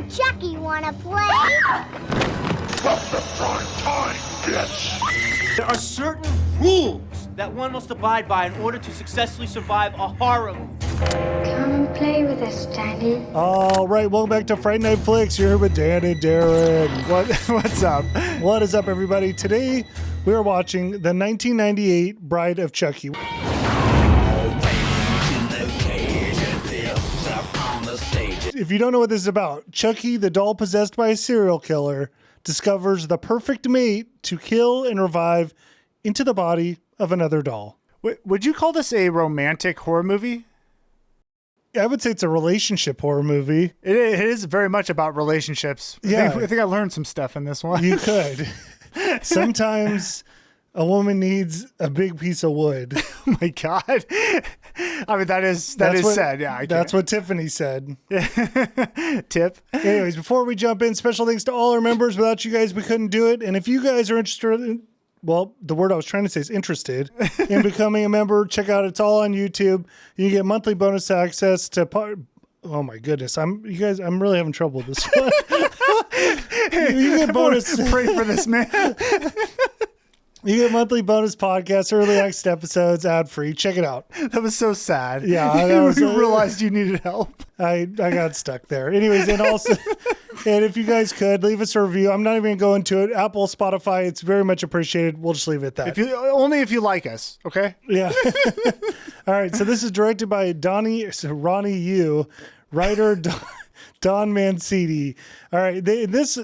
Chucky, wanna play? From the prime time, bitch! There are certain rules that one must abide by in order to successfully survive a horror movie. Come play with us, Daddy. All right, welcome back to Fright Night Flicks. You're here with Dan and Darren. What's up? What is up, everybody? Today, we are watching the 1998 Bride of Chucky. If you don't know what this is about, Chucky, the doll possessed by a serial killer, discovers the perfect mate to kill and revive into the body of another doll. Would you call this a romantic horror movie? I would say it's a relationship horror movie. It is very much about relationships. Yeah. I think I learned some stuff in this one. You could. Sometimes a woman needs a big piece of wood. Oh my God. I mean, that is what, sad. Yeah, that's what Tiffany said. Tip. Anyways, before we jump in, special thanks to all our members. Without you guys, we couldn't do it. And if you guys are interested in, well, the word I was trying to say is interested in becoming a member, check out, it's all on YouTube. You get monthly bonus access to oh my goodness. I'm really having trouble with this one. You get bonus. Pray for this man. You get monthly bonus podcasts, early access episodes, ad-free. Check it out. That was so sad. Yeah. You realized you needed help. I got stuck there. Anyways, and also, and if you guys could, leave us a review. I'm not even going to go into it. Apple, Spotify, it's very much appreciated. We'll just leave it at that. Only if you like us, okay? Yeah. All right, so this is directed by Ronnie Yu, writer Don Mancini. All right, this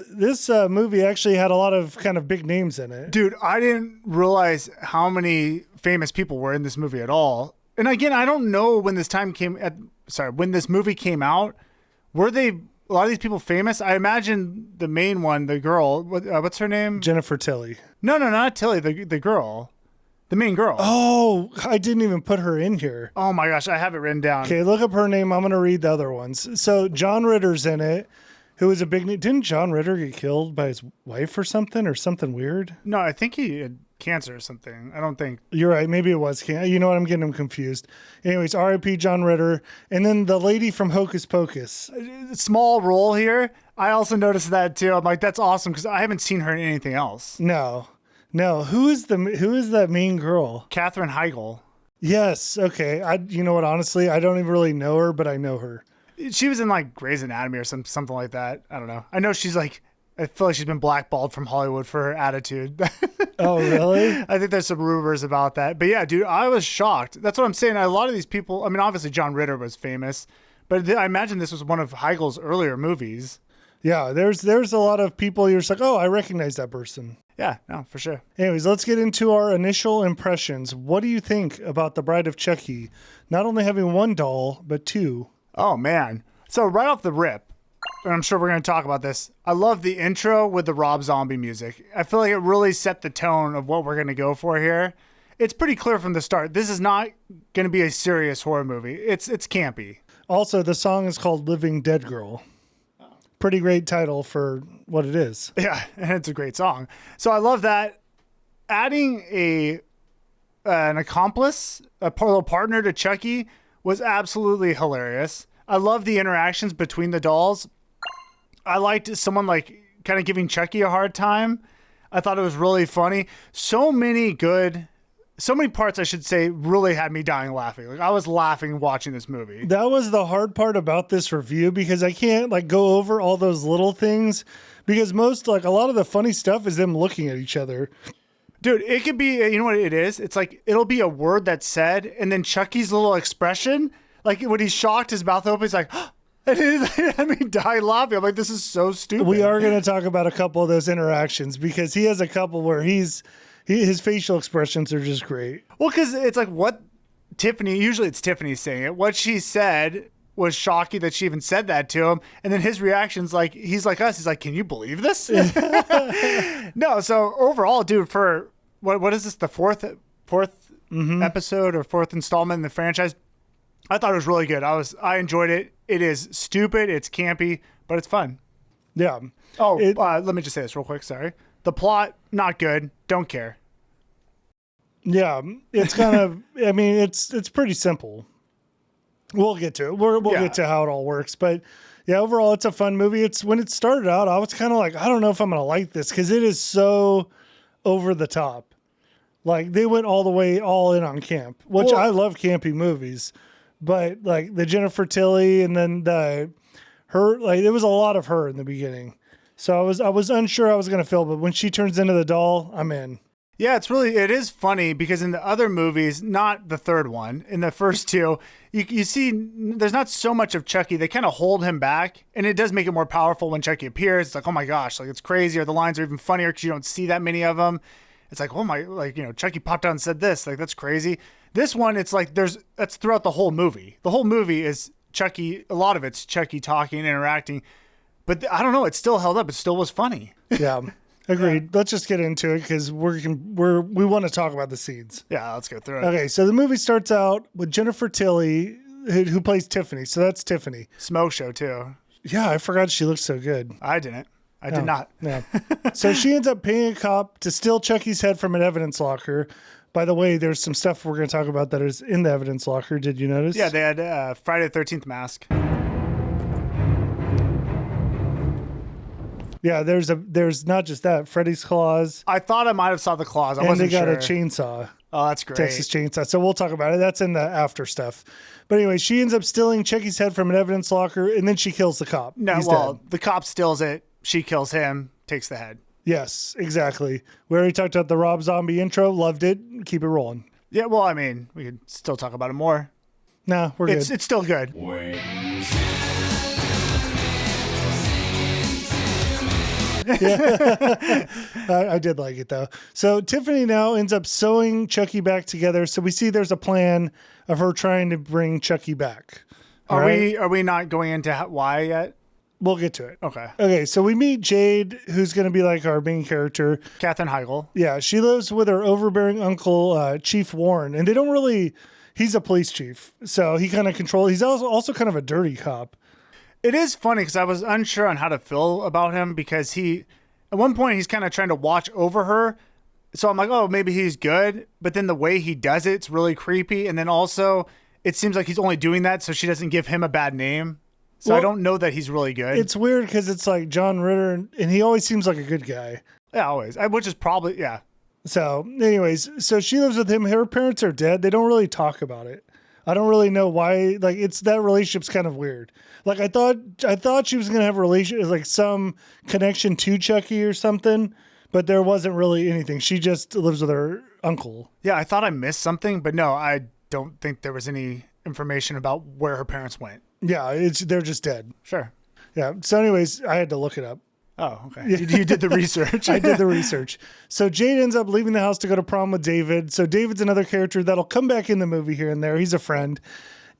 movie actually had a lot of kind of big names in it. Dude, I didn't realize how many famous people were in this movie at all. And again, I don't know when this movie came out. Were they a lot of these people famous? I imagine the main one, the girl, what's her name? Jennifer Tilly. No, not Tilly, the girl. The main girl. Oh, I didn't even put her in here. Oh my gosh, I have it written down. Okay, look up her name. I'm going to read the other ones. So John Ritter's in it, who is a big name. Didn't John Ritter get killed by his wife or something weird? No, I think he had cancer or something. I don't think. You're right. Maybe it was cancer. You know what? I'm getting him confused. Anyways, R.I.P. John Ritter. And then the lady from Hocus Pocus. Small role here. I also noticed that too. I'm like, that's awesome because I haven't seen her in anything else. No. Who is that mean girl? Katherine Heigl. Yes. Okay. You know what? Honestly, I don't even really know her, but I know her. She was in like Grey's Anatomy or something like that. I don't know. I know she's like, I feel like she's been blackballed from Hollywood for her attitude. Oh, really? I think there's some rumors about that. But yeah, dude, I was shocked. That's what I'm saying. A lot of these people, I mean, obviously John Ritter was famous, but I imagine this was one of Heigl's earlier movies. Yeah, there's a lot of people you're just like, oh, I recognize that person. Yeah, no, for sure. Anyways, let's get into our initial impressions. What do you think about The Bride of Chucky? Not only having one doll, but two. Oh, man. So right off the rip, and I'm sure we're going to talk about this, I love the intro with the Rob Zombie music. I feel like it really set the tone of what we're going to go for here. It's pretty clear from the start. This is not going to be a serious horror movie. It's campy. Also, the song is called Living Dead Girl. Pretty great title for what it is. Yeah, and it's a great song. So I love that. Adding an accomplice, a little partner to Chucky was absolutely hilarious. I love the interactions between the dolls. I liked someone like kind of giving Chucky a hard time. I thought it was really funny. So many parts, I should say, really had me dying laughing. Like I was laughing watching this movie. That was the hard part about this review because I can't like go over all those little things because a lot of the funny stuff is them looking at each other. Dude, it could be, you know what it is? It's like, it'll be a word that's said and then Chucky's little expression, like when he's shocked, his mouth opens like, I mean, die laughing. I'm like, this is so stupid. We are going to talk about a couple of those interactions because he has a couple where his facial expressions are just great. Well, because it's like what Tiffany, usually it's Tiffany saying it. What she said was shocking that she even said that to him. And then his reaction's like, he's like us. He's like, can you believe this? No. So overall, dude, for what is this? The fourth episode or fourth installment in the franchise. I thought it was really good. I enjoyed it. It is stupid. It's campy, but it's fun. Yeah. Oh, let me just say this real quick. Sorry. The plot, not good. Don't care. Yeah, it's kind of, I mean, it's pretty simple. We'll get to it. We'll get to how it all works. But Yeah, overall, it's a fun movie. It's when it started out, I was kind of like, I don't know if I'm going to like this because it is so over the top. Like they went all in on camp, which I love campy movies, but like the Jennifer Tilly and then her, like there was a lot of her in the beginning. So I was unsure I was going to feel, but when she turns into the doll, I'm in. Yeah, it is funny because in the other movies, not the third one, in the first two, you see there's not so much of Chucky. They kind of hold him back, and it does make it more powerful when Chucky appears. It's like, oh my gosh, like it's crazy, or the lines are even funnier because you don't see that many of them. It's like, oh my, like, Chucky popped out and said this, like that's crazy. This one, it's like that's throughout the whole movie. The whole movie is Chucky, a lot of it's Chucky talking, interacting, but I don't know, it still held up. It still was funny. Yeah. Agreed. Yeah. Let's just get into it because we want to talk about the scenes. Yeah, let's go through it. Okay, so the movie starts out with Jennifer Tilly, who plays Tiffany. So that's Tiffany. Smoke show too. Yeah, I forgot she looked so good. I didn't. I did not. Yeah. So she ends up paying a cop to steal Chucky's head from an evidence locker. By the way, there's some stuff we're going to talk about that is in the evidence locker. Did you notice? Yeah, they had Friday the 13th mask. Yeah, there's not just that. Freddy's claws. I thought I might have saw the claws. I and wasn't they got sure. a chainsaw. Oh, that's great. Texas chainsaw. So we'll talk about it. That's in the after stuff. But anyway, she ends up stealing Chucky's head from an evidence locker, and then she kills the cop. No, He's well, dead. the cop steals it. She kills him, takes the head. Yes, exactly. We already talked about the Rob Zombie intro. Loved it. Keep it rolling. Yeah, well, I mean, we could still talk about it more. Nah, we're good. It's still good. I did like it though. So Tiffany now ends up sewing Chucky back together. So we see there's a plan of her trying to bring Chucky back. Are we not going into why yet? We'll get to it. Okay. Okay. So we meet Jade, who's going to be like our main character. Katherine Heigl. Yeah, she lives with her overbearing uncle, Chief Warren, and they don't really. He's a police chief, so he kind of controls. He's also kind of a dirty cop. It is funny because I was unsure on how to feel about him because at one point he's kind of trying to watch over her. So I'm like, oh, maybe he's good. But then the way he does it's really creepy. And then also it seems like he's only doing that so she doesn't give him a bad name. So I don't know that he's really good. It's weird because it's like John Ritter, and he always seems like a good guy. Yeah, always. Which is probably, yeah. So anyways, so she lives with him. Her parents are dead. They don't really talk about it. I don't really know why. Like, it's that relationship's kind of weird. Like, I thought she was gonna have a relation, like some connection to Chucky or something, but there wasn't really anything. She just lives with her uncle. Yeah, I thought I missed something, but no, I don't think there was any information about where her parents went. Yeah, they're just dead. Sure. Yeah. So, anyways, I had to look it up. Oh, okay. You did the research. I did the research. So Jade ends up leaving the house to go to prom with David. So David's another character that'll come back in the movie here and there. He's a friend.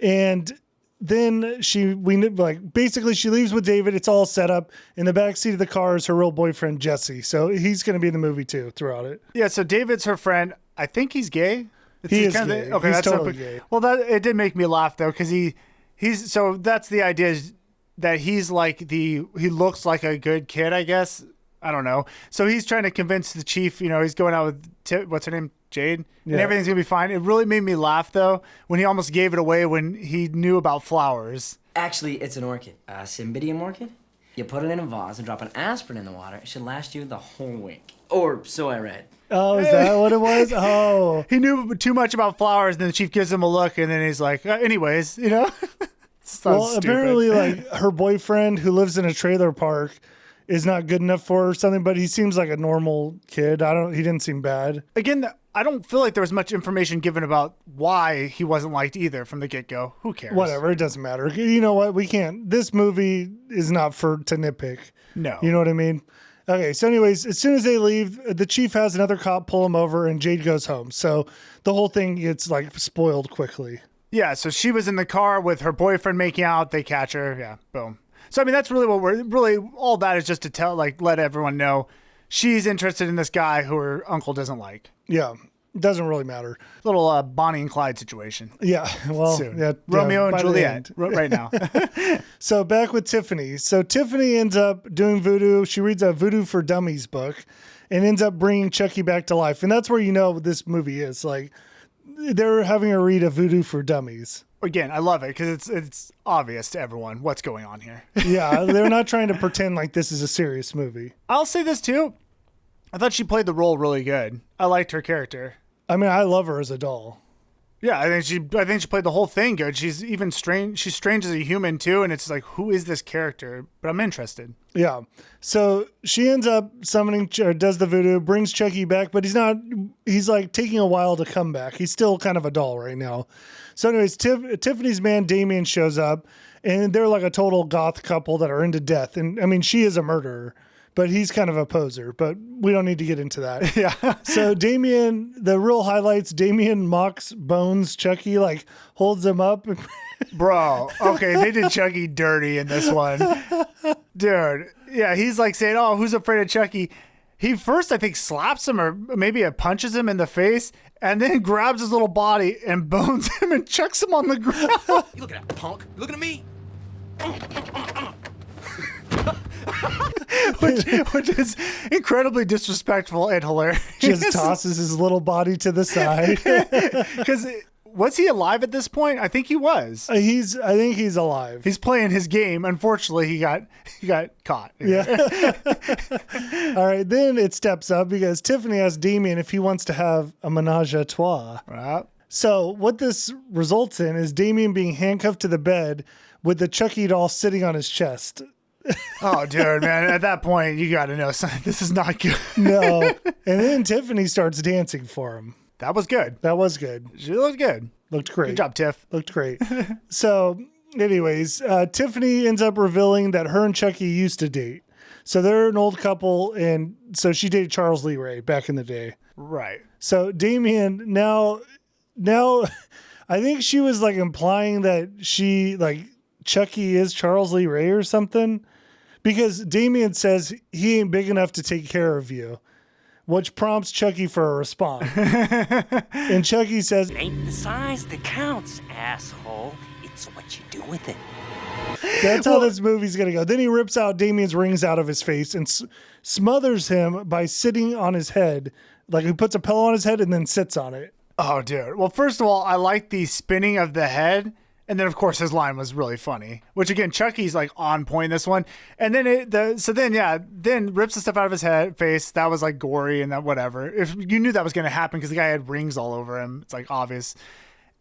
And then she leaves with David. It's all set up. In the backseat of the car is her real boyfriend, Jesse. So he's going to be in the movie too throughout it. Yeah, so David's her friend. I think he's gay. He is gay. Okay, he's that's totally gay. Well, it did make me laugh though, because he's so that's the idea is that he's like he looks like a good kid, I guess. I don't know. So he's trying to convince the chief, he's going out with what's her name? Jade? Yeah. And everything's going to be fine. It really made me laugh though when he almost gave it away when he knew about flowers. Actually, it's an orchid. A Cymbidium orchid. You put it in a vase and drop an aspirin in the water. It should last you the whole week. Or so I read. Oh, is that what it was? Oh. He knew too much about flowers, and then the chief gives him a look, and then he's like, anyways, Well, apparently, like her boyfriend who lives in a trailer park is not good enough for her or something, but he seems like a normal kid. He didn't seem bad. Again, I don't feel like there was much information given about why he wasn't liked either from the get-go. Who cares? Whatever, it doesn't matter. You know what? We can't. This movie is not to nitpick. No. You know what I mean? Okay, so anyways, as soon as they leave, the chief has another cop pull him over, and Jade goes home. So the whole thing gets like spoiled quickly. Yeah, so she was in the car with her boyfriend making out. They catch her. Yeah, boom. So, I mean, that's really all that is just to let everyone know she's interested in this guy who her uncle doesn't like. Yeah, doesn't really matter. Little Bonnie and Clyde situation. Yeah, well, soon. yeah, Romeo and by the Juliet end. right now. So back with Tiffany. So Tiffany ends up doing voodoo. She reads a Voodoo for Dummies book and ends up bringing Chucky back to life. And that's where this movie is. Like, they're having her read a Voodoo for Dummies. again, I love it because it's obvious to everyone what's going on here. Yeah, they're not trying to pretend like this is a serious movie. I'll say this too. I thought she played the role really good. I liked her character. I mean, I love her as a doll. Yeah, I think she played the whole thing good. She's even strange. She's strange as a human too, and it's like, who is this character? But I'm interested. Yeah. So she ends up summoning, or does the voodoo, brings Chucky back, but he's like taking a while to come back. He's still kind of a doll right now. So anyways, Tiffany's man Damien shows up, and they're like a total goth couple that are into death. And I mean, she is a murderer, but he's kind of a poser, but we don't need to get into that. Yeah. So Damien, the real highlights, Damien mocks Bones Chucky, like holds him up. Bro, okay, they did Chucky dirty in this one. Dude, yeah, he's like saying, oh, who's afraid of Chucky? He first, I think, slaps him or maybe it punches him in the face and then grabs his little body and bones him and chucks him on the ground. You looking at punk? You looking at me? which is incredibly disrespectful and hilarious. Just tosses his little body to the side. Because was he alive at this point? I think he was. I think he's alive. He's playing his game. Unfortunately, he got caught. Yeah. All right, then it steps up because Tiffany asks Damien if he wants to have a menage a trois. Right. So what this results in is Damien being handcuffed to the bed with the Chucky doll sitting on his chest. Oh, dude, man. At that point, you got to know this is not good. No. And then Tiffany starts dancing for him. That was good. That was good. She looked good. Looked great. Good job, Tiff. Looked great. So anyways, Tiffany ends up revealing that her and Chucky used to date. So they're an old couple, and so she dated Charles Lee Ray back in the day. Right. So Damien, now I think she was like implying that Chucky is Charles Lee Ray or something, because Damien says he ain't big enough to take care of you, which prompts Chucky for a response. And Chucky says, It ain't the size that counts, asshole. It's what you do with it. that's how this movie's going to go. Then he rips out Damien's rings out of his face and smothers him by sitting on his head. Like he puts a pillow on his head and then sits on it. Oh, dude. Well, first of all, I like the spinning of the head. And then, of course, his line was really funny, which again, Chucky's like on point in this one. And then then rips the stuff out of his face. That was like gory and that whatever. If you knew that was going to happen because the guy had rings all over him, it's like obvious.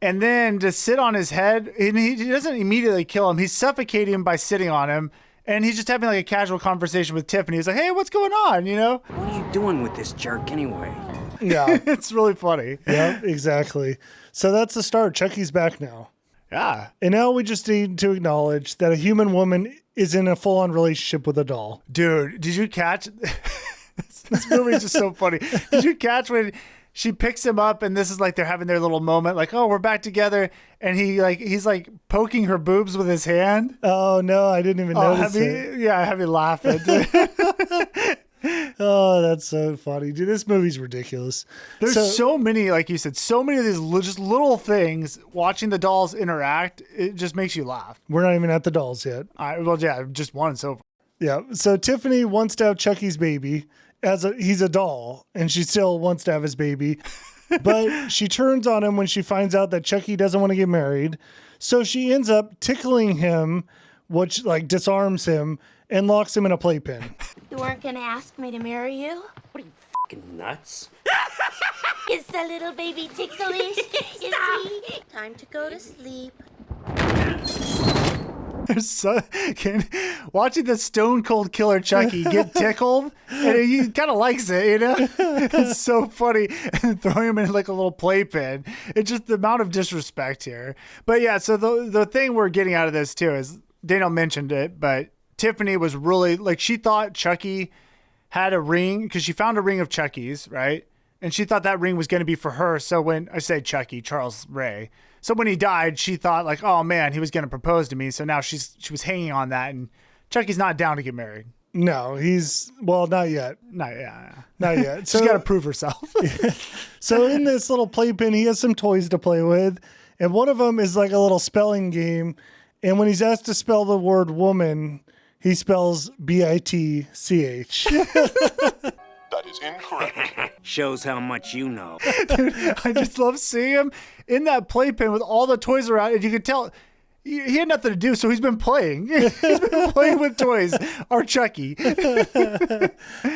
And then to sit on his head, and he doesn't immediately kill him. He's suffocating him by sitting on him. And he's just having like a casual conversation with Tiffany. He's like, hey, what's going on? You know? What are you doing with this jerk anyway? Yeah. It's really funny. Yeah, exactly. So that's the start. Chucky's back now. Yeah. And now we just need to acknowledge that a human woman is in a full-on relationship with a doll. Dude, did you catch? This movie is just so funny. Did you catch when she picks him up and this is like they're having their little moment, like, oh, we're back together, and he's like poking her boobs with his hand. Oh no, I didn't even notice it. Yeah, have you laughing? Oh, that's so funny, dude. This movie's ridiculous. There's so many, like you said, so many of these just little things. Watching the dolls interact, it just makes you laugh. We're not even at the dolls yet. Well, yeah, just one so far. Yeah. So Tiffany wants to have Chucky's baby he's a doll, and she still wants to have his baby, but she turns on him when she finds out that Chucky doesn't want to get married. So she ends up tickling him, which like disarms him and locks him in a playpen. You weren't gonna ask me to marry you? What are you, fucking nuts? Is the little baby ticklish? Is he? Time to go to sleep. Watching the stone cold killer Chucky get tickled, and he kind of likes it, you know? It's so funny. And throwing him in like a little playpen. It's just the amount of disrespect here. But yeah, so the thing we're getting out of this too is, Daniel mentioned it, but Tiffany was really like, she thought Chucky had a ring because she found a ring of Chucky's, right? And she thought that ring was going to be for her. So when I say Chucky, Charles Ray. So when he died, she thought like, oh man, he was going to propose to me. So now she was hanging on that, and Chucky's not down to get married. No, not yet. Not yet. So she's got to prove herself. So in this little playpen, he has some toys to play with, and one of them is like a little spelling game. And when he's asked to spell the word woman, he spells bitch. That That is incorrect. Shows how much you know. I just love seeing him in that playpen with all the toys around, and you can tell he had nothing to do, so he's been playing. He's been playing with toys. Our Chucky.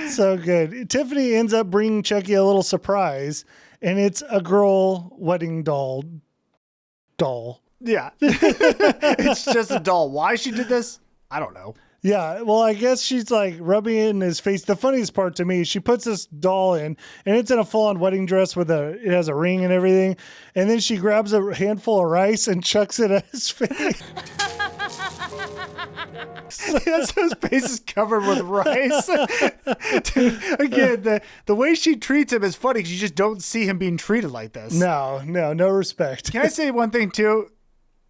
So good. Tiffany ends up bringing Chucky a little surprise, and it's a girl wedding doll. Yeah. It's just a doll. Why she did this, I don't know. Yeah, well, I guess she's like rubbing it in his face. The funniest part to me, she puts this doll in, and it's in a full-on wedding dress it has a ring and everything. And then she grabs a handful of rice and chucks it at his face. He has his face is covered with rice. Dude, again, the way she treats him is funny because you just don't see him being treated like this. No respect. Can I say one thing too?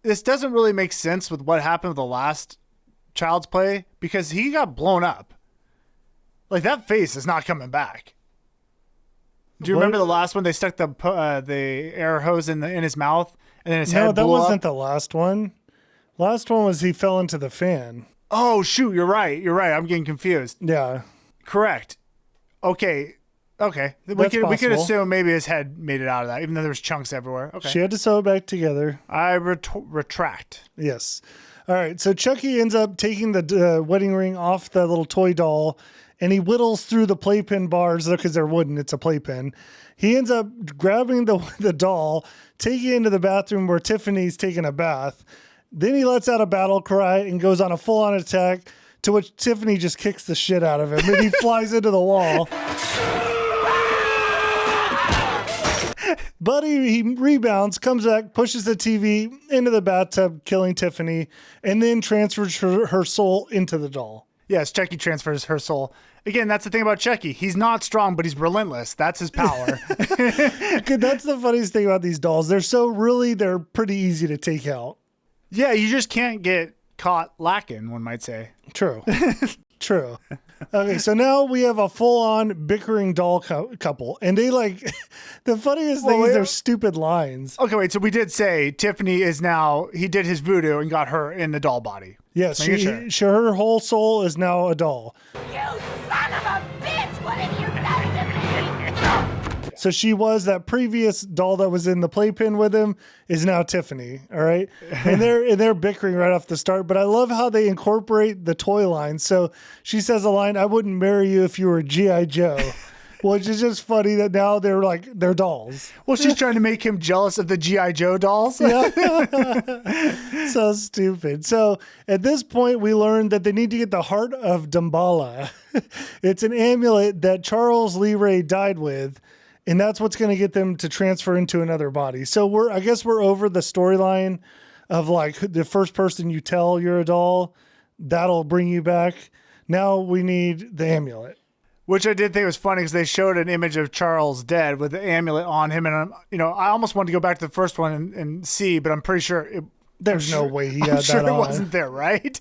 This doesn't really make sense with what happened with the last Child's Play because he got blown up. Like that face is not coming back. Do you remember the last one? They stuck the air hose in his mouth and then his head blew up? No, that wasn't the last one. Last one was he fell into the fan. Oh shoot, you're right. I'm getting confused. Yeah. Correct. Okay. We could assume maybe his head made it out of that, even though there was chunks everywhere. Okay. She had to sew it back together. I retract. Yes. All right. So Chucky ends up taking the wedding ring off the little toy doll, and he whittles through the playpen bars because they're wooden. It's a playpen. He ends up grabbing the doll, taking it into the bathroom where Tiffany's taking a bath. Then he lets out a battle cry and goes on a full-on attack, to which Tiffany just kicks the shit out of him, and he flies into the wall. Buddy, he rebounds, comes back, pushes the TV into the bathtub, killing Tiffany, and then transfers her soul into the doll. Yes, Chucky transfers her soul. Again, that's the thing about Chucky. He's not strong, but he's relentless. That's his power. That's the funniest thing about these dolls. They're pretty easy to take out. Yeah, you just can't get caught lacking, one might say. True. True. Okay, so now we have a full-on bickering doll couple, and they the funniest thing is their stupid lines. Okay, wait, so we did say Tiffany he did his voodoo and got her in the doll body. Yes, her whole soul is now a doll. You son of a bitch! What have you done to me? So she was that previous doll that was in the playpen with him is now Tiffany. All right. And they're bickering right off the start, but I love how they incorporate the toy line. So she says a line, "I wouldn't marry you if you were G.I. Joe," which is just funny that now they're dolls. Well, she's trying to make him jealous of the G.I. Joe dolls. Yeah. So stupid. So at this point, we learned that they need to get the Heart of Damballa. It's an amulet that Charles Lee Ray died with. And that's what's going to get them to transfer into another body. So I guess we're over the storyline of the first person you tell you're a doll, that'll bring you back. Now we need the amulet. Which I did think was funny because they showed an image of Charles dead with the amulet on him. And, I almost wanted to go back to the first one and see, but I'm pretty sure. There's no way he had that on. It wasn't there, right?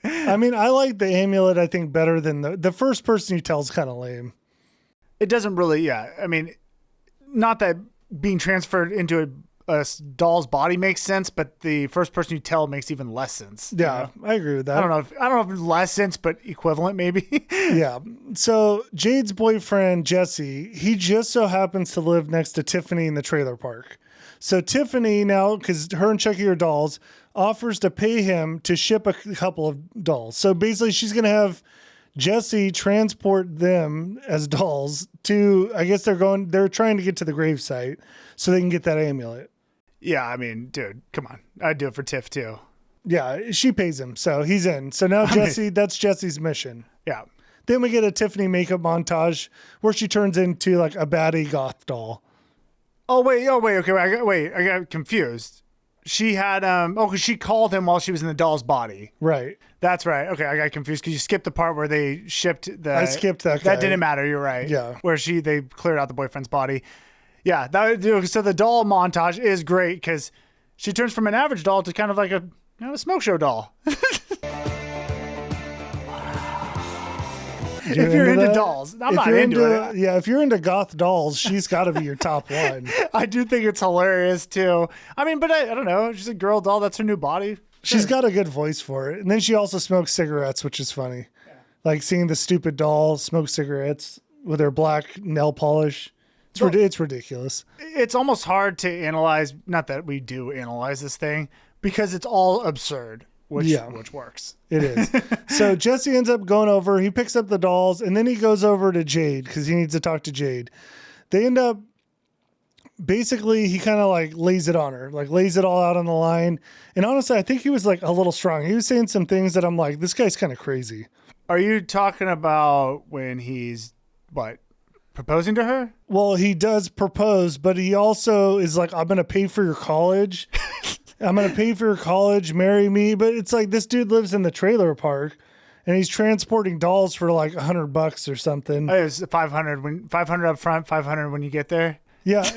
I mean, I like the amulet, I think, better than the first person you tell is kind of lame. It doesn't really, yeah. I mean, not that being transferred into a doll's body makes sense, but the first person you tell makes even less sense. Yeah, I agree with that. I don't know if less sense, but equivalent maybe. Yeah. So Jade's boyfriend, Jesse, he just so happens to live next to Tiffany in the trailer park. So Tiffany now, because her and Chucky are dolls, offers to pay him to ship a couple of dolls. So basically she's going to have Jesse transport them as dolls to, I guess they're trying to get to the gravesite so they can get that amulet. Yeah, I mean, dude, come on. I'd do it for Tiff too. Yeah, she pays him, so he's in. So now that's Jesse's mission. Yeah. Then we get a Tiffany makeup montage where she turns into a baddie goth doll. Oh, wait. Okay, I got confused. She had, because she called him while she was in the doll's body. Right. That's right. Okay, I got confused because you skipped the part where they shipped I skipped that. That didn't matter. You're right. Yeah. Where they cleared out the boyfriend's body. Yeah. So the doll montage is great because she turns from an average doll to kind of like a smoke show doll. If you're into dolls. I'm not into it. Yeah, if you're into goth dolls, she's got to be your top one. I do think it's hilarious too. I mean, but I don't know. She's a girl doll. That's her new body. She's got a good voice for it. And then she also smokes cigarettes, which is funny. Yeah. Like seeing the stupid doll smoke cigarettes. with their black nail polish. It's ridiculous. It's almost hard to analyze. Not that we do analyze this thing, because it's all absurd, which works. It is. So Jesse ends up going over. He picks up the dolls, and then he goes over to Jade because he needs to talk to Jade. They end up, basically, he kind of like lays it on her, like lays it all out on the line. And honestly, I think he was like a little strong. He was saying some things that I'm like, this guy's kind of crazy. Are you talking about when he's, proposing to her? Well, he does propose, but he also is like, I'm going to pay for your college. I'm going to pay for your college. Marry me. But it's like this dude lives in the trailer park and he's transporting dolls for like $100 or something. Oh, it was 500 up front, 500 when you get there. Yeah.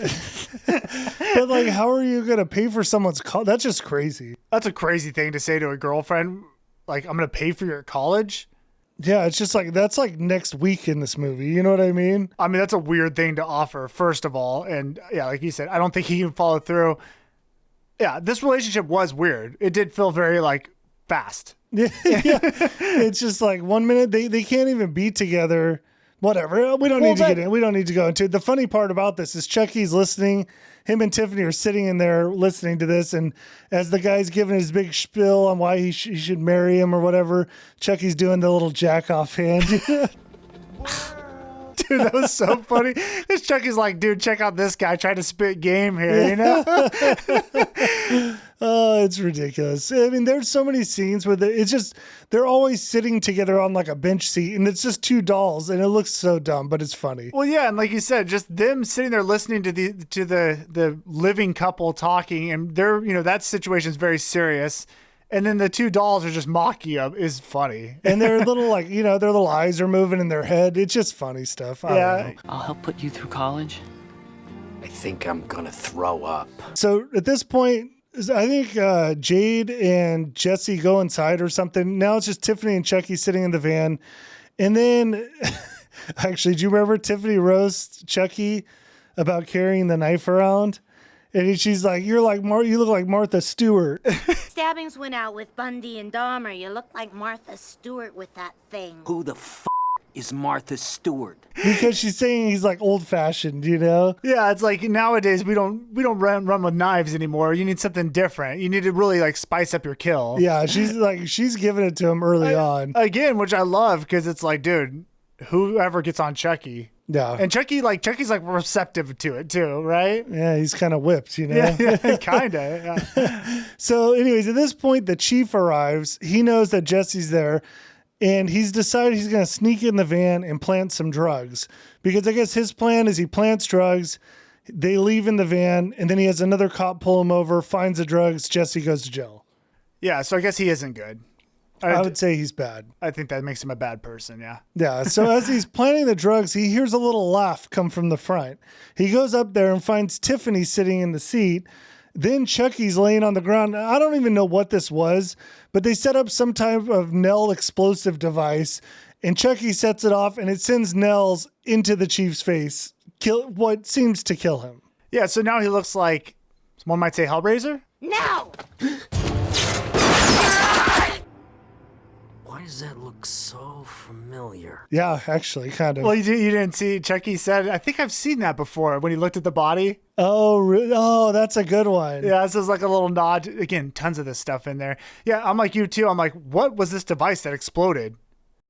But like, how are you going to pay for someone's college? That's just crazy. That's a crazy thing to say to a girlfriend. Like, I'm going to pay for your college. Yeah, it's just like, that's like next week in this movie. You know what I mean? I mean, that's a weird thing to offer, first of all. And yeah, like you said, I don't think he can follow through. Yeah, this relationship was weird. It did feel very like fast. Yeah. It's just like 1 minute, they can't even be together. Whatever. We don't need to get in. We don't need to go into it. The funny part about this is Chucky's listening. Him and Tiffany are sitting in there listening to this. And as the guy's giving his big spiel on why he should marry him or whatever, Chucky's doing the little jack off hand. Dude, that was so funny. Because Chucky's like, dude, check out this guy trying to spit game here, you know? Oh, it's ridiculous. I mean, there's so many scenes with it. It's just, they're always sitting together on like a bench seat and it's just two dolls and it looks so dumb, but it's funny. Well, yeah. And like you said, just them sitting there listening to the living couple talking, and they're, that situation is very serious. And then the two dolls are just mocking them is funny. And their little their little eyes are moving in their head. It's just funny stuff. I don't know. I'll help put you through college. I think I'm gonna throw up. So at this point, I think Jade and Jesse go inside or something. Now it's just Tiffany and Chucky sitting in the van. And then, actually, do you remember Tiffany roasts Chucky about carrying the knife around? And she's like, you look like Martha Stewart. Stabbings went out with Bundy and Dahmer. You look like Martha Stewart with that thing. Who the is Martha Stewart? Because she's saying he's like old fashioned, Yeah, it's like nowadays we don't run with knives anymore. You need something different. You need to really like spice up your kill. Yeah, she's giving it to him early on. Again, which I love because it's like, dude, whoever gets on Chucky. Yeah. And Chucky's like receptive to it too, right? Yeah, he's kind of whipped, Yeah, kind of. Yeah. So anyways, at this point, the chief arrives. He knows that Jesse's there. And he's decided he's going to sneak in the van and plant some drugs. Because I guess his plan is he plants drugs, they leave in the van, and then he has another cop pull him over, finds the drugs, Jesse goes to jail. Yeah, so I guess he isn't good. I would say he's bad. I think that makes him a bad person, yeah. Yeah, so as he's planting the drugs, he hears a little laugh come from the front. He goes up there and finds Tiffany sitting in the seat. Then Chucky's laying on the ground. I don't even know what this was, but they set up some type of Nell explosive device, and Chucky sets it off, and it sends Nels into the chief's face, what seems to kill him. Yeah, so now he looks like, one might say, Hellraiser? No! Why does that look so familiar? Yeah, actually, kind of. Well, you didn't see Chucky said, I think I've seen that before when he looked at the body. Oh, really? Oh, that's a good one. Yeah, this is like a little nod. Again, tons of this stuff in there. Yeah, I'm like you too. I'm like, what was this device that exploded?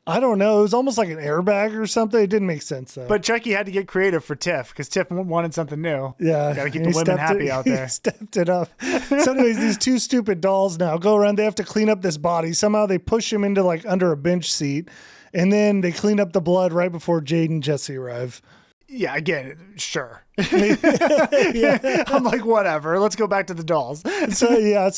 I don't know. It was almost like an airbag or something. It didn't make sense, though. But Chucky had to get creative for Tiff because Tiff wanted something new. Yeah. Got to keep the women happy out there. He stepped it up. So anyways, these two stupid dolls now go around. They have to clean up this body. Somehow they push him into like under a bench seat. And then they clean up the blood right before Jade and Jesse arrive. Yeah, again, sure. Yeah. I'm like, whatever. Let's go back to the dolls. So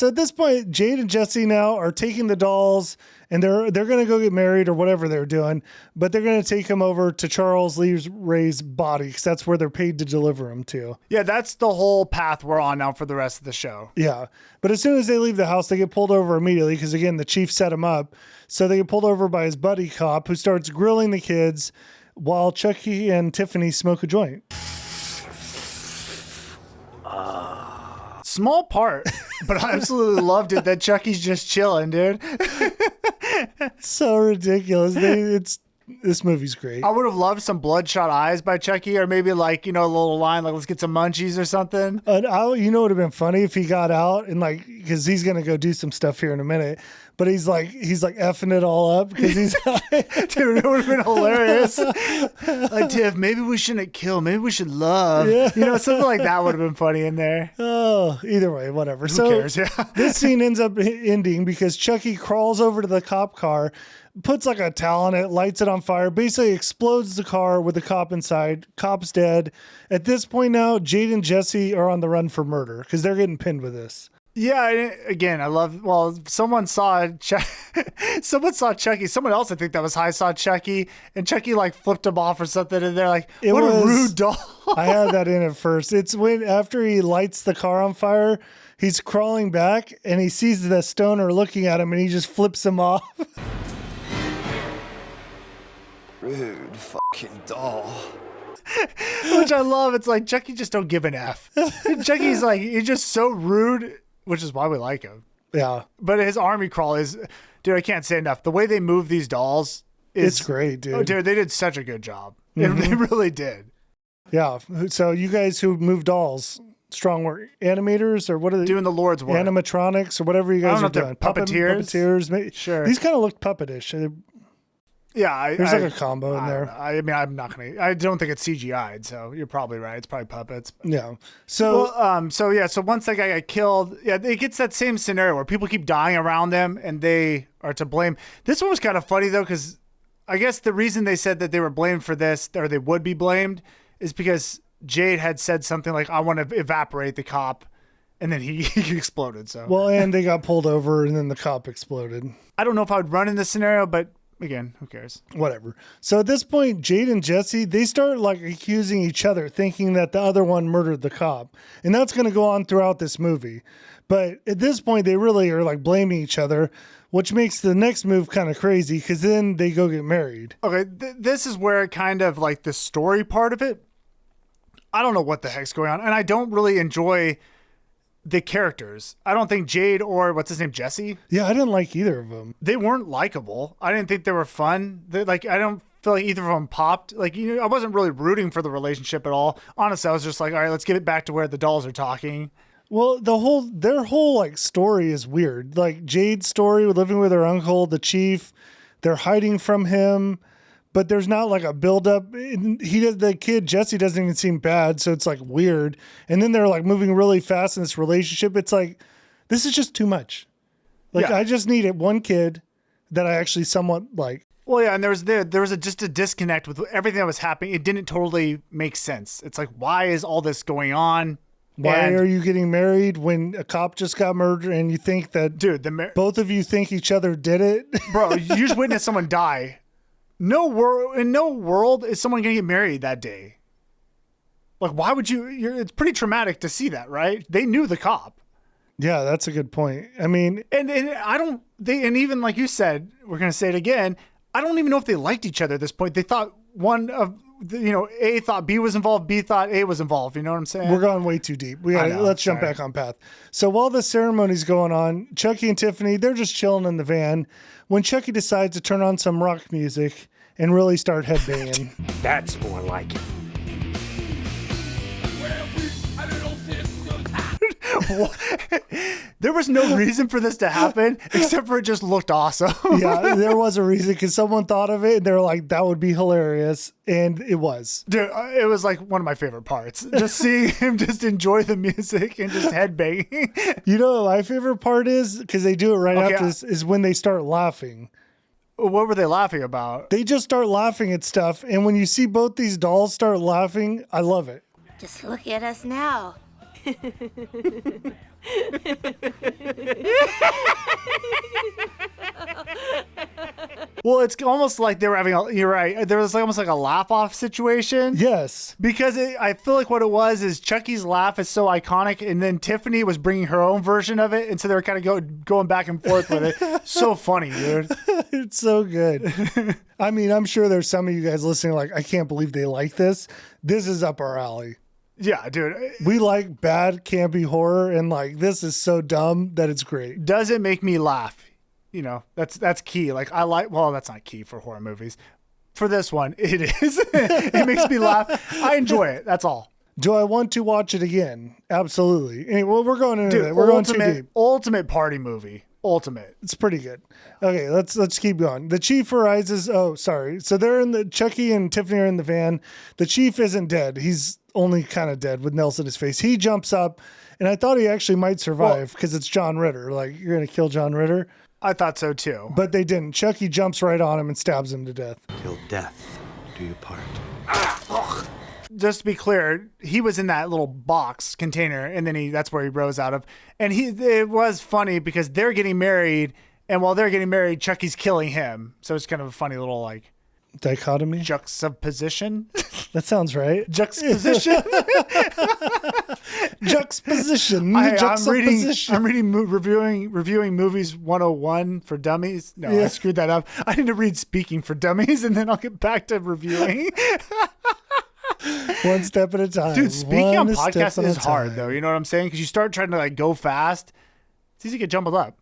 at this point, Jade and Jesse now are taking the dolls, and they're going to go get married or whatever they're doing, but they're going to take them over to Charles Lee Ray's body because that's where they're paid to deliver him to. Yeah, that's the whole path we're on now for the rest of the show. Yeah, but as soon as they leave the house, they get pulled over immediately because, again, the chief set them up. So they get pulled over by his buddy cop who starts grilling the kids while Chucky and Tiffany smoke a joint. Small part, but I absolutely loved it that Chucky's just chilling, dude. So ridiculous. This movie's great. I would have loved some bloodshot eyes by Chucky, or maybe like, a little line like, let's get some munchies or something. You know, it would have been funny if he got out and like, because he's going to go do some stuff here in a minute, but he's like effing it all up because he's dude, it would have been hilarious. Like, Tiff, maybe we shouldn't kill, maybe we should love. Yeah. Something like that would have been funny in there. Oh, either way, whatever. Who cares? Yeah. This scene ends up ending because Chucky crawls over to the cop car, puts like a towel on it, lights it on fire, basically explodes the car with the cop inside. Cop's dead. At this point now, Jade and Jesse are on the run for murder because they're getting pinned with this. Yeah, again, I love. Well, someone saw Chucky. Someone else, I think that was high, saw Chucky, and Chucky like flipped him off or something, and they're like, "What a rude doll." I had that in at first. It's when after he lights the car on fire, he's crawling back and he sees the stoner looking at him, and he just flips him off. Rude fucking doll. Which I love. It's like Chucky just don't give an F. Chucky's like, he's just so rude, which is why we like him. Yeah. But his army crawl is, dude, I can't say enough. The way they move these dolls is it's great, dude. Oh, dude, they did such a good job. They really did. Yeah. So you guys who move dolls, strong work. Animators or what are they doing? The Lord's work. Animatronics or whatever you guys are doing. Puppeteers. Maybe. Sure. These kind of look puppetish. Yeah, there's like a combo in there. I mean, I'm not gonna. I don't think it's CGI'd, so you're probably right. It's probably puppets. But. Yeah. So, So once that guy got killed, it gets that same scenario where people keep dying around them and they are to blame. This one was kind of funny though, because I guess the reason they said that they were blamed for this, or they would be blamed, is because Jade had said something like, "I want to evaporate the cop," and then he exploded. So and they got pulled over, and then the cop exploded. I don't know if I would run in this scenario, but. Again, who cares? Whatever. So at this point, Jade and Jesse, they start like accusing each other, thinking that the other one murdered the cop. And that's going to go on throughout this movie. But at this point, they really are like blaming each other, which makes the next move kind of crazy because then they go get married. Okay, this is where kind of like the story part of it, I don't know what the heck's going on. And I don't really enjoy the characters. I don't think Jade or what's his name, Jesse? Yeah, I didn't like either of them. They weren't likable. I didn't think they were fun. I don't feel like either of them popped. Like, I wasn't really rooting for the relationship at all. Honestly, I was just like, all right, let's get it back to where the dolls are talking. Well, their whole like story is weird. Like Jade's story with living with her uncle, the chief, they're hiding from him. But there's not like a buildup. The kid, Jesse, doesn't even seem bad. So it's like weird. And then they're like moving really fast in this relationship. It's like, this is just too much. Like, I just needed one kid that I actually somewhat like. Well, yeah. And there was just a disconnect with everything that was happening. It didn't totally make sense. It's like, why is all this going on? Why are you getting married when a cop just got murdered and you think that, dude, both of you think each other did it? Bro, you just witnessed someone die. In no world is someone going to get married that day. Like, why would you? It's pretty traumatic to see that, right? They knew the cop. Yeah, that's a good point. I mean, and I don't. And even like you said, we're going to say it again. I don't even know if they liked each other at this point. They thought A thought B was involved, B thought A was involved. You know what I'm saying? We're going way too deep. Let's jump back on path. So while the ceremony's going on, Chucky and Tiffany, they're just chilling in the van when Chucky decides to turn on some rock music and really start headbanging. That's more like it. There was no reason for this to happen except for it just looked awesome. Yeah, there was a reason because someone thought of it and they're like, that would be hilarious. And it was. Dude, it was like one of my favorite parts. Just seeing him just enjoy the music and just headbanging. You know what my favorite part is? Because they do it right after this, is when they start laughing. What were they laughing about? They just start laughing at stuff. And when you see both these dolls start laughing, I love it. Just look at us now. Well, it's almost like they were having you're right. There was almost like a laugh off situation. Yes. Because I feel like what it was is Chucky's laugh is so iconic. And then Tiffany was bringing her own version of it. And so they were kind of going back and forth with it. So funny, dude. It's so good. I mean, I'm sure there's some of you guys listening like, I can't believe they like this. This is up our alley. Yeah, dude. We like bad, campy horror. And like, this is so dumb that it's great. Does it make me laugh? You know, that's key. Like that's not key for horror movies. for this one. It is. It makes me laugh. I enjoy it. That's all. Do I want to watch it again? Absolutely. Anyway, well, we're going into it. We're going too deep. Ultimate party movie. Ultimate. It's pretty good. Okay, let's keep going. The chief arises. Oh, sorry. So they're in the Chucky and Tiffany are in the van. The chief isn't dead. He's only kind of dead with nails in his face. He jumps up, and I thought he actually might survive because it's John Ritter. Like, you're gonna kill John Ritter. I thought so too. But they didn't. Chucky jumps right on him and stabs him to death. Till death do you part. Just to be clear, he was in that little box container, and then that's where he rose out of. And it was funny because they're getting married, and while they're getting married, Chucky's killing him. So it's kind of a funny little like dichotomy, juxtaposition. That sounds right. Juxtaposition. Juxtaposition. I'm reading reviewing movies 101 for dummies. No, I screwed that up. I need to read Speaking for Dummies, and then I'll get back to reviewing. One step at a time. Dude, speaking on podcasts is hard though. You know what I'm saying? Because you start trying to like go fast, it's easy to get jumbled up.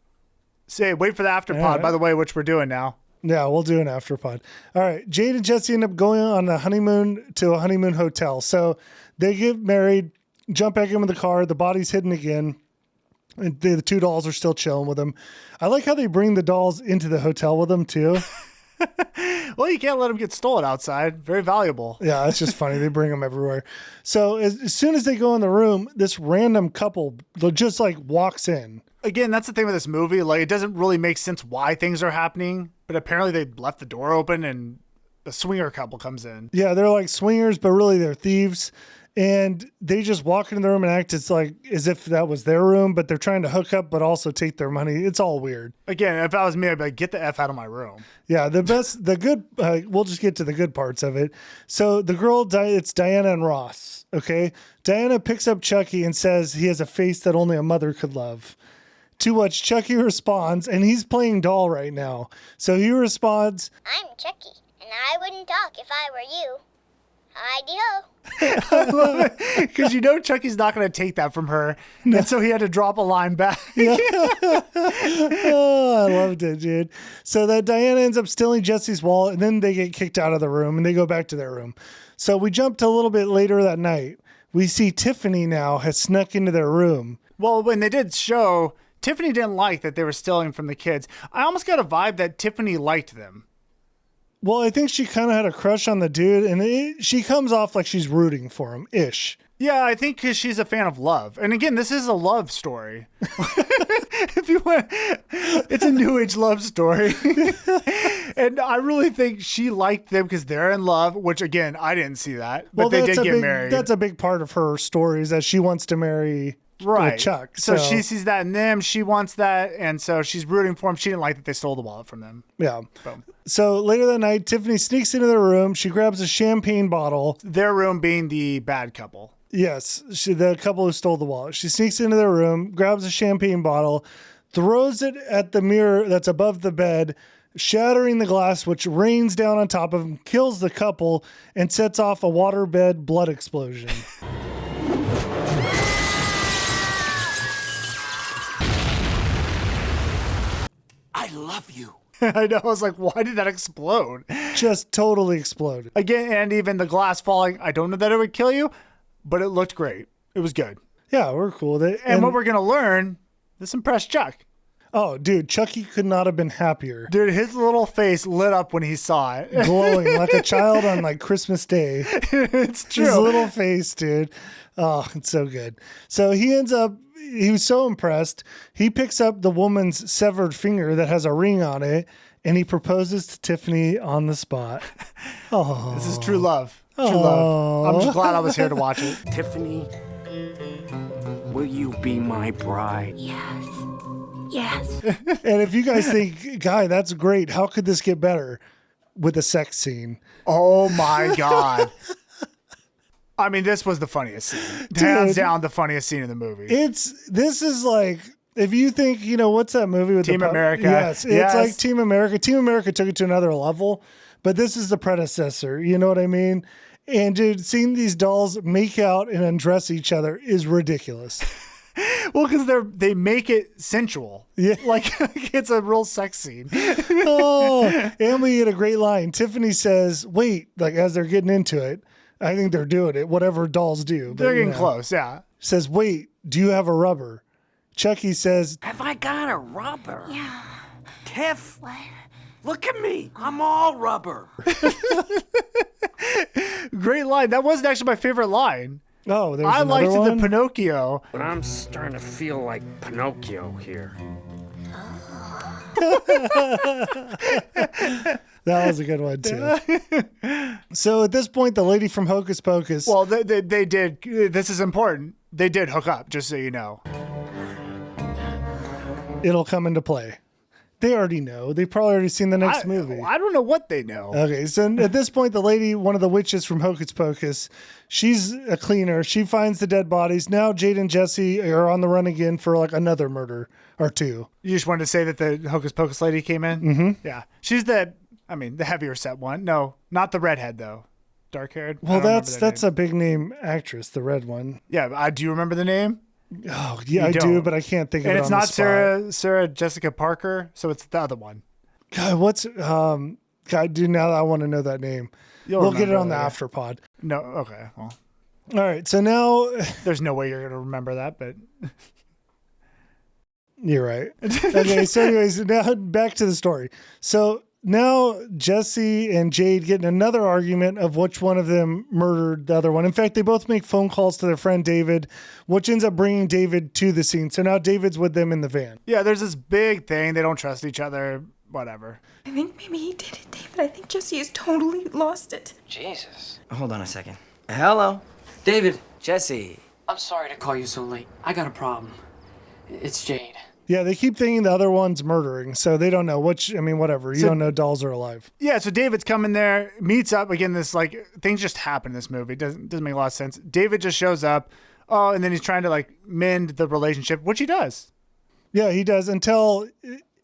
Say, wait for the afterpod, by the way, which we're doing now. Yeah, we'll do an afterpod. All right. Jade and Jesse end up going on a honeymoon to a honeymoon hotel. So they get married, jump back in with the car. The body's hidden again. And the two dolls are still chilling with them. I like how they bring the dolls into the hotel with them too. Well, you can't let them get stolen outside. Very valuable. Yeah, that's just funny. They bring them everywhere. So as soon as they go in the room, this random couple just like walks in. Again, that's the thing with this movie. Like, it doesn't really make sense why things are happening, but apparently they left the door open and a swinger couple comes in. Yeah, they're like swingers, but really they're thieves. And they just walk into the room and act as if that was their room, but they're trying to hook up, but also take their money. It's all weird. Again, if I was me, I'd be like, get the F out of my room. Yeah, we'll just get to the good parts of it. So the girl, it's Diana and Ross, okay? Diana picks up Chucky and says he has a face that only a mother could love. To which Chucky responds, and he's playing doll right now. So he responds, I'm Chucky, and I wouldn't talk if I were you. Hi-de-ho. I love it because Chucky's not going to take that from her, and so he had to drop a line back. Oh, I loved it, dude. So that Diana ends up stealing Jesse's wallet, and then they get kicked out of the room, and they go back to their room. So we jump to a little bit later that night. We see Tiffany now has snuck into their room. Well, when they did show, Tiffany didn't like that they were stealing from the kids. I almost got a vibe that Tiffany liked them. Well, I think she kind of had a crush on the dude, and she comes off like she's rooting for him-ish. Yeah, I think because she's a fan of love. And again, this is a love story. If you want, it's a new age love story. And I really think she liked them because they're in love, which again, I didn't see that. But they did get married. That's a big part of her story is that she wants to marry Chuck. So she sees that in them. She wants that. And so she's rooting for him. She didn't like that they stole the wallet from them. Yeah. Boom. So later that night, Tiffany sneaks into their room. She grabs a champagne bottle. Their room being the bad couple. Yes. The couple who stole the wallet. She sneaks into their room, grabs a champagne bottle, throws it at the mirror that's above the bed, shattering the glass, which rains down on top of them, kills the couple, and sets off a waterbed blood explosion. I love you. I know. I was like, why did that explode? Just totally exploded. Again, and even the glass falling, I don't know that it would kill you, but it looked great. It was good. Yeah, we're cool with it. And what we're going to learn, this impressed Chuck. Oh, dude, Chucky could not have been happier. Dude, his little face lit up when he saw it. Glowing like a child on like Christmas Day. It's true. His little face, dude. Oh, it's so good. So he was so impressed. He picks up the woman's severed finger that has a ring on it, and he proposes to Tiffany on the spot. Oh, this is true love. True love. I'm just glad I was here to watch it. Tiffany, will you be my bride? Yes. Yes. And if you guys think, Guy, that's great, how could this get better? With a sex scene. Oh my God. I mean, this was the funniest scene. Hands down the funniest scene in the movie. This is like, if you think, what's that movie with Team America? Yes, it's like Team America. Team America took it to another level, but this is the predecessor. You know what I mean? And dude, seeing these dolls make out and undress each other is ridiculous. Well, because they make it sensual. Yeah. Like it's a real sex scene. Oh, and we get a great line. Tiffany says, wait, like as they're getting into it, I think they're doing it, whatever dolls do. But, They're getting close, yeah. Says, wait, do you have a rubber? Chucky says, Have I got a rubber? Yeah. Tiff, What? look at me. I'm all rubber. Great line. That wasn't actually my favorite line. oh, there's I another liked one? the Pinocchio. But I'm starting to feel like Pinocchio here. That was a good one, too. So at this point, the lady from Hocus Pocus. Well, they did. This is important. They did hook up, just so you know. It'll come into play. They already know. They've probably already seen the next movie. I don't know what they know. Okay, so at this point, the lady, one of the witches from Hocus Pocus, she's a cleaner. She finds the dead bodies. Now Jade and Jesse are on the run again for like another murder or two. You just wanted to say that the Hocus Pocus lady came in? Mm-hmm. Yeah. She's the heavier set one. No, not the redhead, though. Dark haired. Well, that's a big name actress, the red one. Yeah, do you remember the name? Oh, yeah, I do, but I can't think of it. And it's on not the spot. Sarah Jessica Parker, so it's the other one. God, what's God, dude, now I want to know that name. We'll get it on the after pod. No, okay. Well, all right. So now there's no way you're gonna remember that, but you're right. Okay. So, anyways, now back to the story. So now Jesse and Jade get in another argument of which one of them murdered the other one. In fact, they both make phone calls to their friend David, which ends up bringing David to the scene. So now David's with them in the van. Yeah, there's this big thing. They don't trust each other. Whatever. I think maybe he did it, David. I think Jesse has totally lost it. Jesus. Hold on a second. Hello. David. Jesse. I'm sorry to call you so late. I got a problem. It's Jade. Yeah, they keep thinking the other one's murdering, so they don't know which. I mean, whatever. You don't know dolls are alive. Yeah, so David's coming there, meets up again. This like things just happen in this movie. Doesn't make a lot of sense. David just shows up, and then he's trying to like mend the relationship, which he does. Yeah, he does until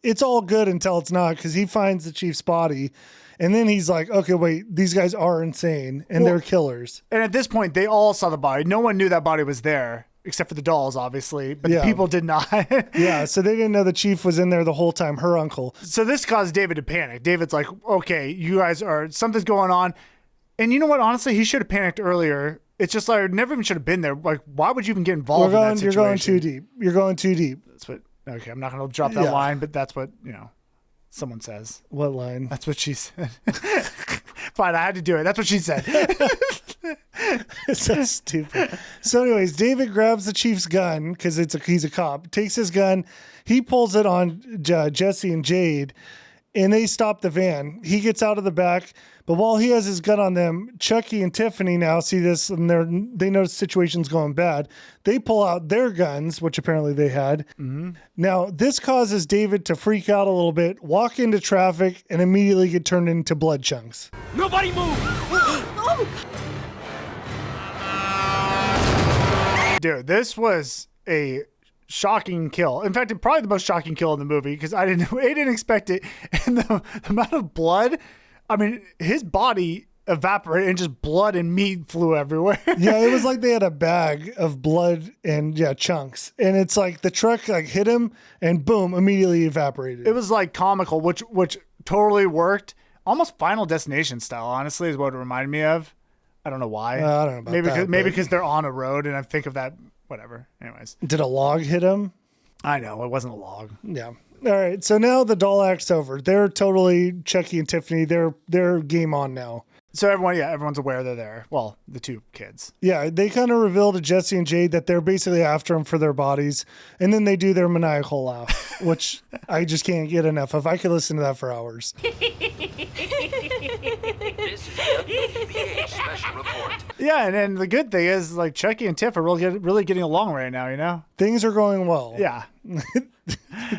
it's all good until it's not, because he finds the chief's body, and then he's like, okay, wait, these guys are insane and they're killers. And at this point, they all saw the body. No one knew that body was there. Except for the dolls, obviously, but the people did not. Yeah, so they didn't know the chief was in there the whole time, her uncle. So this caused David to panic. David's like, okay, you guys something's going on. And you know what? Honestly, he should have panicked earlier. It's just like, never even should have been there. Like, why would you even get involved in that situation? You're going too deep. You're going too deep. That's what, okay, I'm not going to drop that line, but that's what, someone says. What line? That's what she said. Fine, I had to do it. That's what she said. It's so stupid. So anyways, David grabs the chief's gun because he's a cop, takes his gun, he pulls it on Jesse and Jade, and they stop the van. He gets out of the back, but while he has his gun on them, Chucky and Tiffany now see this, and they know the situation's going bad. They pull out their guns, which apparently they had. Mm-hmm. Now, this causes David to freak out a little bit, walk into traffic, and immediately get turned into blood chunks. Nobody move! Dude, this was a shocking kill. In fact, probably the most shocking kill in the movie because I didn't expect it. And the amount of blood, I mean, his body evaporated and just blood and meat flew everywhere. Yeah, it was like they had a bag of blood and chunks. And it's like the truck like hit him and boom, immediately evaporated. It was like comical, which totally worked. Almost Final Destination style, honestly, is what it reminded me of. I don't know why. I don't know about that. Maybe because they're on a road and I think of that, whatever. Anyways. Did a log hit him? I know, it wasn't a log. Yeah. All right, so now the doll act's over. They're totally, Chucky and Tiffany, they're game on now. So everyone's aware they're there. Well, the two kids. Yeah, they kind of reveal to Jesse and Jade that they're basically after them for their bodies. And then they do their maniacal laugh, which I just can't get enough of. I could listen to that for hours. This is WBH Special Report. Yeah, and then the good thing is, like, Chucky and Tiff are really getting along right now, you know? Things are going well. Yeah.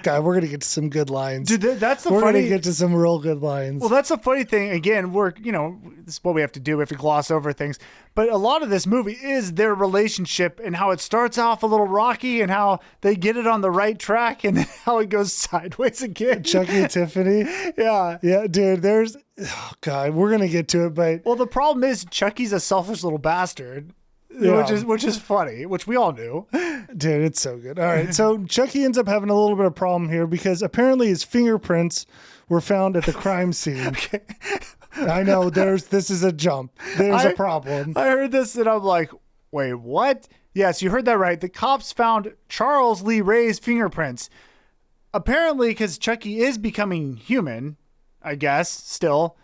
God, we're going to get to some good lines. Dude, that's we're going to get to some real good lines. Well, that's the funny thing. Again, this is what we have to do. We have to gloss over things. But a lot of this movie is their relationship and how it starts off a little rocky and how they get it on the right track and then how it goes sideways again. Chucky and Tiffany. Yeah. Yeah, dude, God, we're going to get to it, but. Well, the problem is Chucky's a selfish little bastard. Yeah. Which is funny, which we all knew. Dude, it's so good. All right, so Chucky ends up having a little bit of problem here because apparently his fingerprints were found at the crime scene. Okay. I know this is a jump. There's a problem. I heard this and I'm like, wait, what? Yes, you heard that right. The cops found Charles Lee Ray's fingerprints. Apparently, because Chucky is becoming human, I guess, still.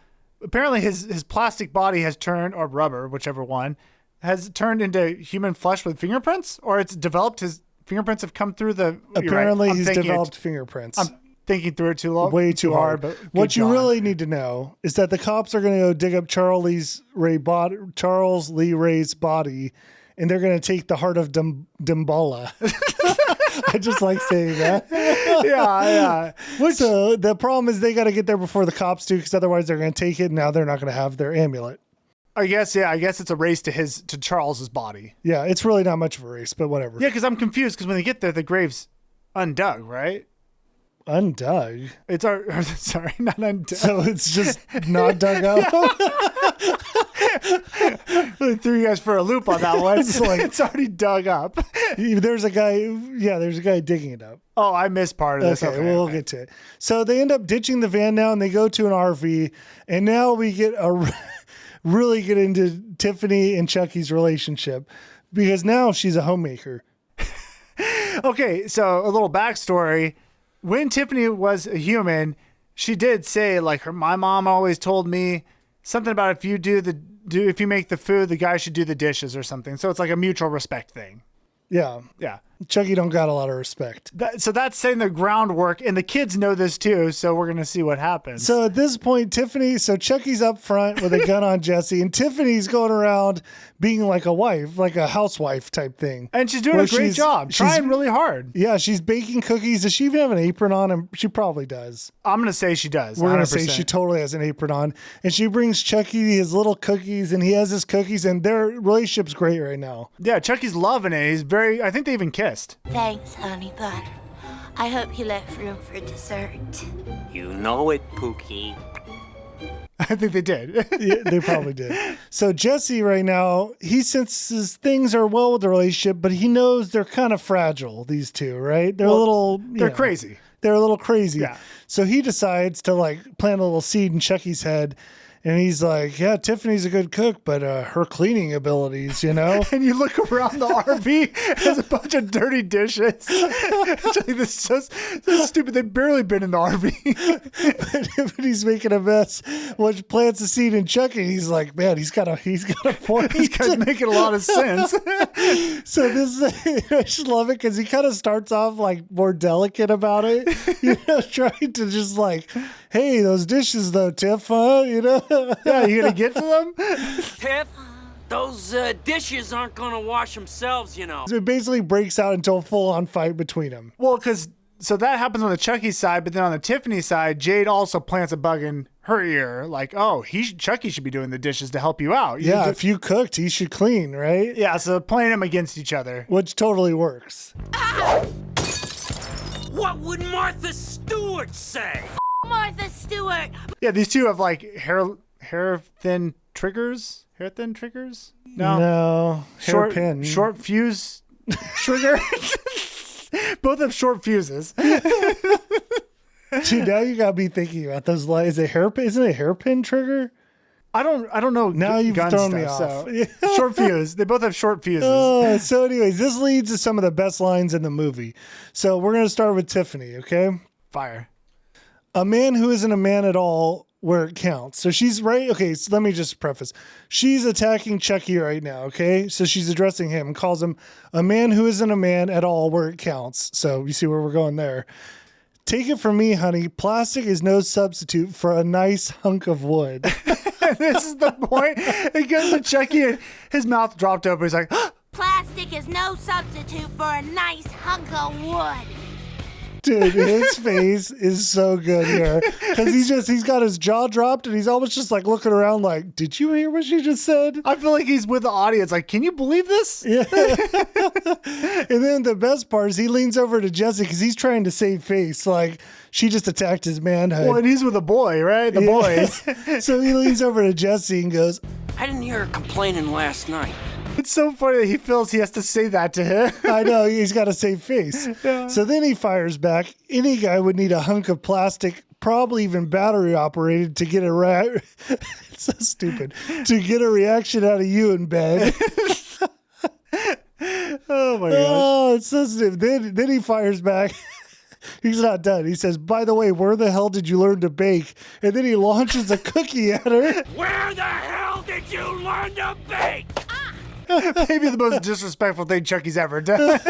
Apparently his plastic body has turned, or rubber, whichever one, has turned into human flesh with fingerprints? Or it's developed, his fingerprints have come through the... Apparently he's developed fingerprints. I'm thinking through it way too hard. But what you really need to know is that the cops are going to go dig up Charles Lee Ray's body, and they're going to take the heart of Dumbala. I just like saying that. Yeah. So the problem is they got to get there before the cops do, because otherwise they're going to take it, and now they're not going to have their amulet. I guess it's a race to Charles's body. Yeah, it's really not much of a race, but whatever. Yeah, because I'm confused, because when they get there, the grave's undug, right? Undug? It's sorry, not undug. So it's just not dug up? Really threw you guys for a loop on that one. It's already dug up. There's a guy digging it up. Oh, I missed part of this. Okay, we'll get to it. So they end up ditching the van now, and they go to an RV, and now we get really get into Tiffany and Chucky's relationship, because now she's a homemaker. Okay, so a little backstory. When Tiffany was a human, she did say, like, my mom always told me something about if you make the food, the guy should do the dishes or something. So it's like a mutual respect thing. Yeah. Yeah. Chucky don't got a lot of respect. So that's saying the groundwork, and the kids know this too, so we're going to see what happens. So at this point, Chucky's up front with a gun on Jesse, and Tiffany's going around being like a wife, like a housewife type thing. And she's doing a great job, trying really hard. Yeah, she's baking cookies. Does she even have an apron on? And she probably does. I'm going to say she does. We're going to say she totally has an apron on. And she brings Chucky his little cookies, and he has his cookies, and their relationship's great right now. Yeah, Chucky's loving it. I think they even kissed. Thanks, honey bun. I hope you left room for dessert. You know it, Pookie. I think they did. Yeah, they probably did. So Jesse right now, he senses things are well with the relationship, but he knows they're kind of fragile, these two, right? They're crazy. They're a little crazy. Yeah. So he decides to plant a little seed in Chucky's head. And he's like, yeah, Tiffany's a good cook, but her cleaning abilities, And you look around the RV, there's a bunch of dirty dishes. This is so stupid. They've barely been in the RV. But he's making a mess. Which plants a seed in Chucky. He's like, man, he's got a point. This guy's making a lot of sense. So I just love it because he kind of starts off more delicate about it, trying to just hey, those dishes though, Tiff, huh? Yeah, you gonna get to them? Tiff, those dishes aren't gonna wash themselves, So it basically breaks out into a full-on fight between them. Well, so that happens on the Chucky side, but then on the Tiffany side, Jade also plants a bug in her ear, Chucky should be doing the dishes to help you out. If you cooked, he should clean, right? Yeah, so playing them against each other. Which totally works. what would Martha Stewart say? Martha Stewart. Yeah, these two have hair thin triggers. Hair thin triggers? No. Hairpin. Short fuse trigger. Both have short fuses. Dude, now you got me thinking about those lines. Isn't it a hairpin trigger? I don't know. Now you've thrown me off. So. Short fuse. They both have short fuses. Oh, so anyways, this leads to some of the best lines in the movie. So we're going to start with Tiffany, okay? Fire. A man who isn't a man at all where it counts. So she's right. Okay, so let me just preface. She's attacking Chucky right now, okay? So she's addressing him and calls him a man who isn't a man at all where it counts. So you see where we're going there. Take it from me, honey. Plastic is no substitute for a nice hunk of wood. This is the point. He goes to Chucky and his mouth dropped open. He's like, plastic is no substitute for a nice hunk of wood. Dude, his face is so good here because he's got his jaw dropped and he's almost just looking around did you hear what she just said? I feel like he's with the audience. Can you believe this? Yeah. And then the best part is he leans over to Jesse because he's trying to save face. She just attacked his manhood. Well, and he's with a boy, right? The boys. So he leans over to Jesse and goes, I didn't hear her complaining last night. It's so funny that he feels he has to say that to him. I know, he's got to save face. Yeah. So then he fires back. Any guy would need a hunk of plastic, probably even battery operated, to get a it's so stupid. To get a reaction out of you in bed. Oh my gosh. Oh, it's so stupid. Then he fires back. He's not done. He says, by the way, where the hell did you learn to bake? And then he launches a cookie at her. Where the hell did you learn to bake? Maybe the most disrespectful thing Chucky's ever done.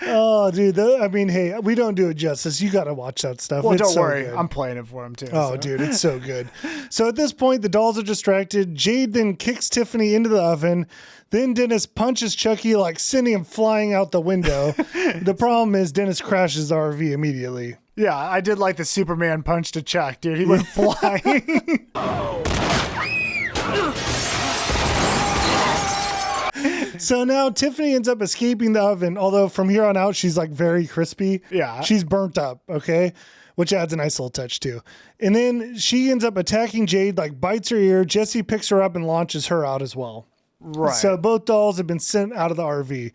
Oh, dude. I mean, hey, we don't do it justice. You got to watch that stuff. Well, it's don't so worry. good. I'm playing it for him, too. Oh, so. dude, it's so good. So at this point, the dolls are distracted. Jade then kicks Tiffany into the oven. Then Dennis punches Chucky, like sending him flying out the window. The problem is Dennis crashes the RV immediately. Yeah, I did like the Superman punch to Chuck, dude. He went flying. So now Tiffany ends up escaping the oven, although from here on out, she's like very crispy. Yeah. She's burnt up, okay? Which adds a nice little touch too. And then she ends up attacking Jade, like bites her ear. Jesse picks her up and launches her out as well. Right. So both dolls have been sent out of the RV.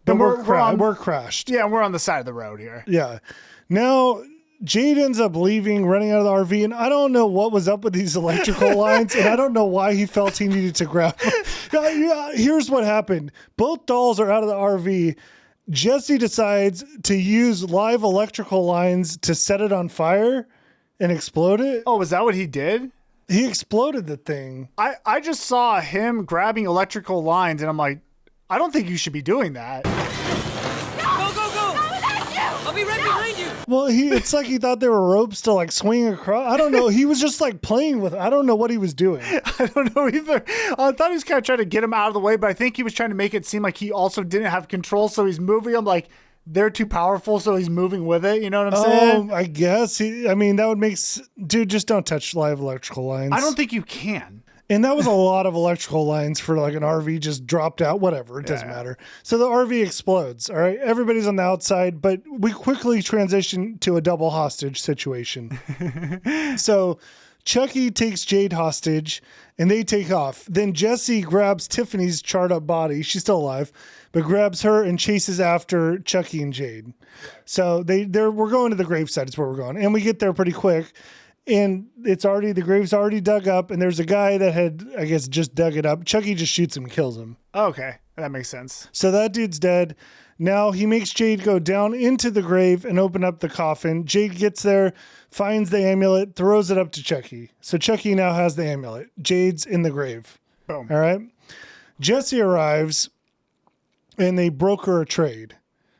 But we're crashed. Yeah, we're on the side of the road here. Yeah. Now, Jade ends up leaving, running out of the RV, and I don't know what was up with these electrical lines, and I don't know why he felt he needed to grab them. Here's what happened. Both dolls are out of the RV. Jesse decides to use live electrical lines to set it on fire and explode it. Oh, was that what he did? He exploded the thing. I just saw him grabbing electrical lines, and I'm like, I don't think you should be doing that. Go, go, go! I'll be right behind you. Well, it's like he thought there were ropes to like swing across. I don't know. He was just like playing with it. I don't know what he was doing. I don't know either. I thought he was kind of trying to get him out of the way, but I think he was trying to make it seem like he also didn't have control, so he's moving them like they're too powerful, so he's moving with it. You know what I'm saying? I guess. That would make... Dude, just don't touch live electrical lines. I don't think you can. And that was a lot of electrical lines for like an RV just dropped out. Whatever. It doesn't matter. So the RV explodes. All right. Everybody's on the outside, but we quickly transition to a double hostage situation. So Chucky takes Jade hostage and they take off. Then Jesse grabs Tiffany's charred up body. She's still alive, but grabs her and chases after Chucky and Jade. So we're going to the gravesite. It's where we're going. And we get there pretty quick. And the grave's already dug up, and there's a guy that had, I guess, just dug it up. Chucky just shoots him and kills him. Okay, that makes sense. So that dude's dead. Now he makes Jade go down into the grave and open up the coffin. Jade gets there, finds the amulet, throws it up to Chucky. So Chucky now has the amulet. Jade's in the grave. Boom. All right. Jesse arrives, and they broker a trade.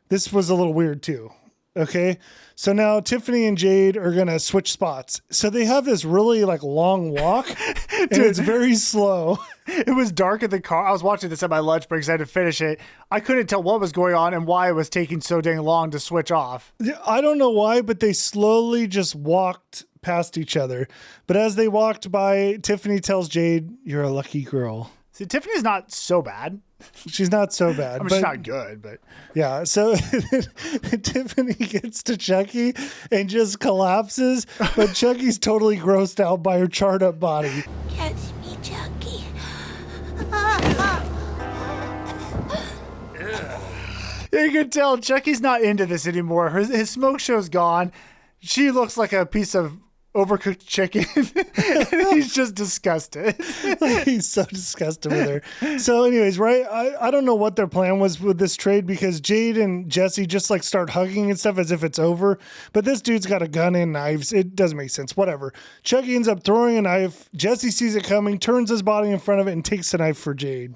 This was a little weird too. Okay. So now Tiffany and Jade are going to switch spots. So they have this really like long walk and Dude, it's very slow. It was dark in the car. I was watching this at my lunch break because I had to finish it. I couldn't tell what was going on and why it was taking so dang long to switch off. I don't know why, but they slowly just walked past each other. But as they walked by, Tiffany tells Jade, "You're a lucky girl." See, Tiffany's not so bad. She's not so bad. I mean, she's not good, but... Yeah, so Tiffany gets to Chucky and just collapses, but Chucky's totally grossed out by her charred up body. Catch me, Chucky. You can tell Chucky's not into this anymore. His smoke show's gone. She looks like a piece of overcooked chicken. And he's just disgusted. He's so disgusted with her. So anyways, right, I don't know what their plan was with this trade because Jade and Jesse just like start hugging and stuff as if it's over, but this dude's got a gun and knives. It doesn't make sense. Whatever. Chucky ends up throwing a knife. Jesse sees it coming, turns his body in front of it, and takes the knife for Jade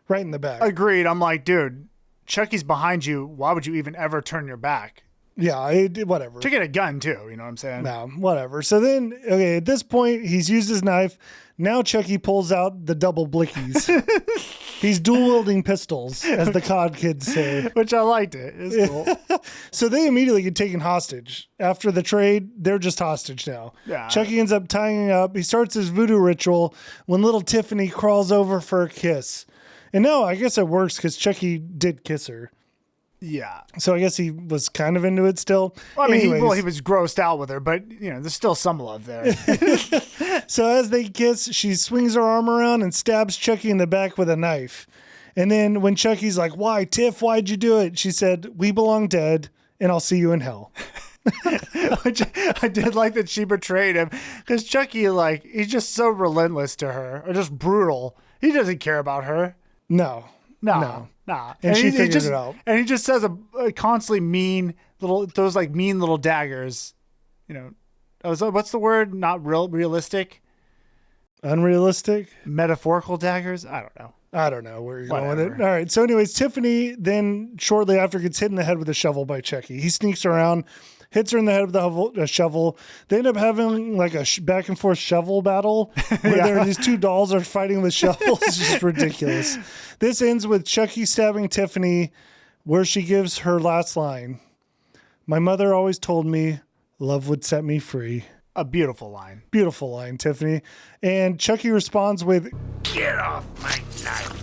right in the back. Agreed. I'm like, dude, Chucky's behind you. Why would you even ever turn your back? Yeah, whatever. To get a gun too, you know what I'm saying? No, whatever. So then, okay, at this point, he's used his knife. Now Chucky pulls out the double blickies. He's dual wielding pistols, as the COD kids say. Which I liked it. It's cool. So they immediately get taken hostage. After the trade, they're just hostage now. Yeah. Chucky ends up tying up. He starts his voodoo ritual when little Tiffany crawls over for a kiss. And no, I guess it works because Chucky did kiss her. Yeah. So I guess he was kind of into it still. Well, I mean, Anyways. he was grossed out with her, but there's still some love there. So as they kiss, she swings her arm around and stabs Chucky in the back with a knife. And then when Chucky's like, "Why, Tiff, why'd you do it?" She said, "We belong dead and I'll see you in hell." I did like that she betrayed him because Chucky, he's just so relentless to her, or just brutal. He doesn't care about her. No. Nah. And she figured it out. And he just says a constantly mean those mean little daggers. What's the word? Not realistic? Unrealistic? Metaphorical daggers? I don't know where you're going with it. All right. So anyways, Tiffany then shortly after gets hit in the head with a shovel by Chucky. He sneaks around, hits her in the head with a shovel. They end up having like a back and forth shovel battle where these two dolls are fighting with shovels. It's just ridiculous. This ends with Chucky stabbing Tiffany, where she gives her last line. "My mother always told me love would set me free." A beautiful line. Beautiful line, Tiffany. And Chucky responds with, Get off my knife.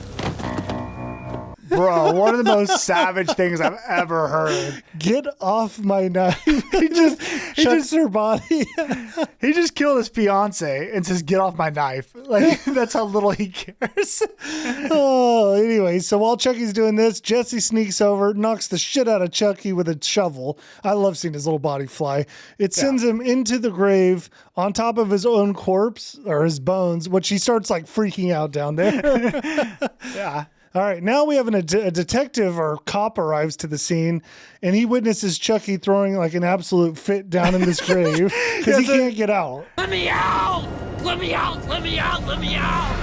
Bro, one of the most savage things I've ever heard. "Get off my knife." He just shuts her body. He just killed his fiance and says, "Get off my knife." That's how little he cares. Oh, anyway, so while Chucky's doing this, Jesse sneaks over, knocks the shit out of Chucky with a shovel. I love seeing his little body fly. It sends him into the grave on top of his own corpse, or his bones, which he starts freaking out down there. Yeah. All right, now we have a detective or cop arrives to the scene, and he witnesses Chucky throwing an absolute fit down in this grave because he can't get out. Let me out! Let me out! Let me out! Let me out!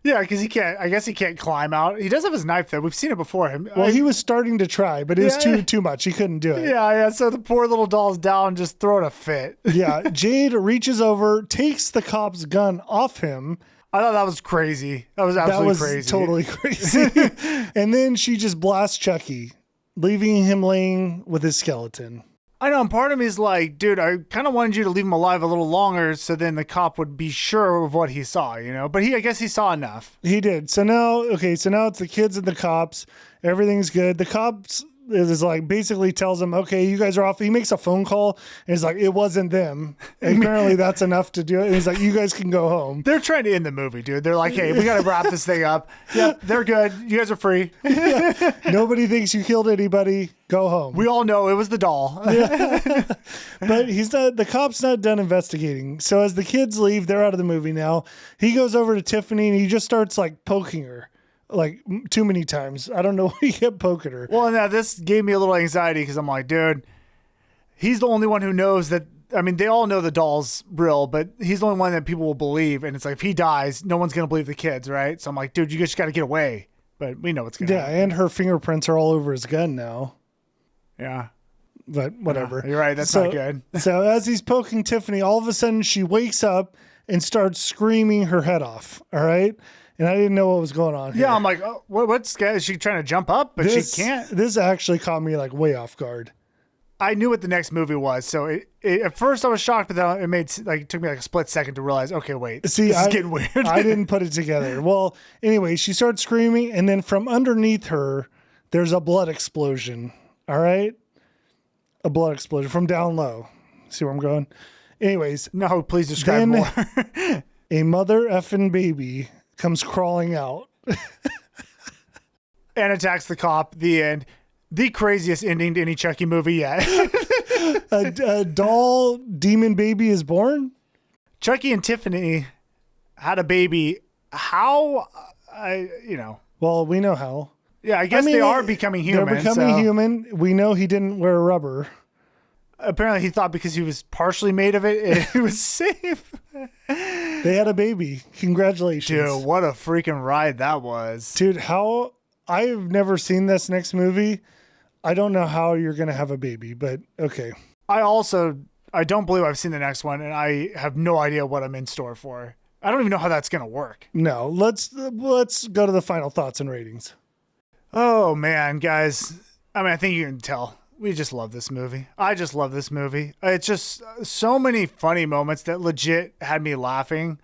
Yeah, because I guess he can't climb out. He does have his knife though. We've seen it before. Well, he was starting to try, but it was too much. He couldn't do it. Yeah. So the poor little doll's down, just throwing a fit. Yeah, Jade reaches over, takes the cop's gun off him. I thought that was crazy. That was absolutely crazy. Totally crazy. And then she just blasts Chucky, leaving him laying with his skeleton. I know, and part of me is like, dude, I kind of wanted you to leave him alive a little longer so then the cop would be sure of what he saw, But I guess he saw enough. He did. So now it's the kids and the cops. Everything's good. The cops is basically tells him, "Okay, you guys are off." He makes a phone call and he's like, "It wasn't them." And apparently that's enough to do it. And he's like, "You guys can go home." They're trying to end the movie, dude. They're like, "Hey, we got to wrap this thing up." Yep, they're good. You guys are free. Yeah. Nobody thinks you killed anybody. Go home. We all know it was the doll. But the cop's not done investigating. So as the kids leave, they're out of the movie now. He goes over to Tiffany and he just starts poking her. Too many times. I don't know why he kept poking her. Well, now this gave me a little anxiety because I'm like, dude, he's the only one who knows that. I mean, they all know the doll's real, but he's the only one that people will believe. And it's like, if he dies, no one's going to believe the kids, right? So I'm like, dude, you just got to get away. But we know what's going to happen. Yeah, and her fingerprints are all over his gun now. Yeah. But whatever. Yeah, you're right. That's not good. So as he's poking Tiffany, all of a sudden she wakes up and starts screaming her head off. All right? And I didn't know what was going on here. Yeah, I'm like, oh, what's is she trying to jump up? But she can't. This actually caught me way off guard. I knew what the next movie was, so at first I was shocked, but then it took me a split second to realize, okay, wait, this is getting weird. I didn't put it together. Well, anyway, she starts screaming, and then from underneath her, there's a blood explosion. All right, a blood explosion from down low. See where I'm going? Anyways, no, please describe more. A mother effing baby comes crawling out and attacks the cop. The end. The craziest ending to any Chucky movie yet. a doll demon baby is born. Chucky and Tiffany had a baby. How? Well, we know how. Yeah, I guess they are becoming human. They're becoming human. We know he didn't wear rubber. Apparently he thought because he was partially made of it was safe. They had a baby. Congratulations. Dude, what a freaking ride that was. Dude, I've never seen this next movie. I don't know how you're going to have a baby, but okay. I don't believe I've seen the next one, and I have no idea what I'm in store for. I don't even know how that's going to work. No, let's go to the final thoughts and ratings. Oh, man, guys. I mean, I think you can tell. We just love this movie. I just love this movie. It's just so many funny moments that legit had me laughing.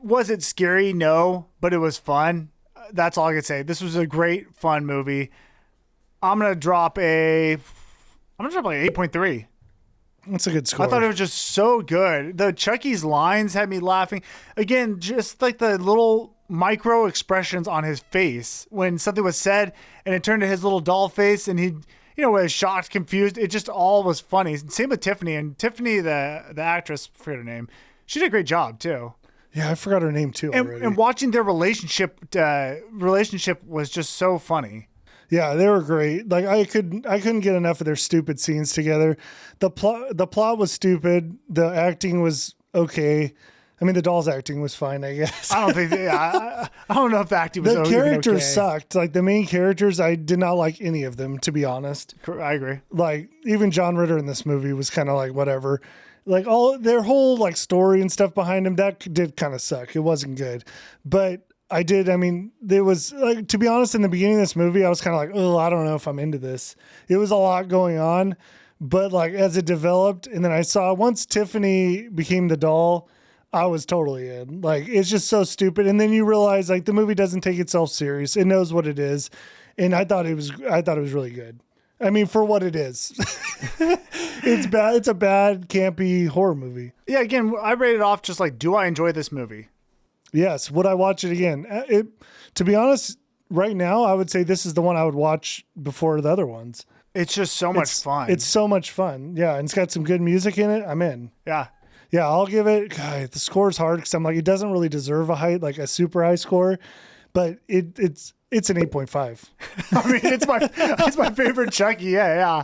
Was it scary? No, but it was fun. That's all I could say. This was a great, fun movie. I'm gonna drop like 8.3. That's a good score. I thought it was just so good. The Chucky's lines had me laughing. Again, just like the little micro expressions on his face when something was said and it turned to his little doll face and he, was shocked, confused. It just all was funny. Same with Tiffany. And Tiffany, the actress, I forget her name, she did a great job too. Yeah, I forgot her name too already. And watching their relationship was just so funny. Yeah, they were great. Like I couldn't get enough of their stupid scenes together. The plot was stupid. The acting was okay. I mean, the doll's acting was fine, I guess. I don't think. I don't know if the acting was. The characters okay. sucked. Like the main characters, I did not like any of them, to be honest. I agree. Like even John Ritter in this movie was kind of like whatever. Like all their whole like story and stuff behind him that did kind of suck. It wasn't good, but. There was like, to be honest, in the beginning of this movie, I was kind of like, oh, I don't know if I'm into this. It was a lot going on, but like as it developed and then I saw once Tiffany became the doll, I was totally in. Like, it's just so stupid. And then you realize like the movie doesn't take itself serious. It knows what it is. And I thought it was really good. I mean, for what it is, it's bad. It's a bad, campy horror movie. Yeah. Again, I rated it off just like, do I enjoy this movie? Yes. Would I watch it again? To be honest, right now, I would say this is the one I would watch before the other ones. It's just so much fun. It's so much fun. Yeah. And it's got some good music in it. I'm in. Yeah. Yeah. I'll give it, God, the score's hard because I'm like, it doesn't really deserve like a super high score, but it's an 8.5. I mean, it's my favorite Chucky. Yeah.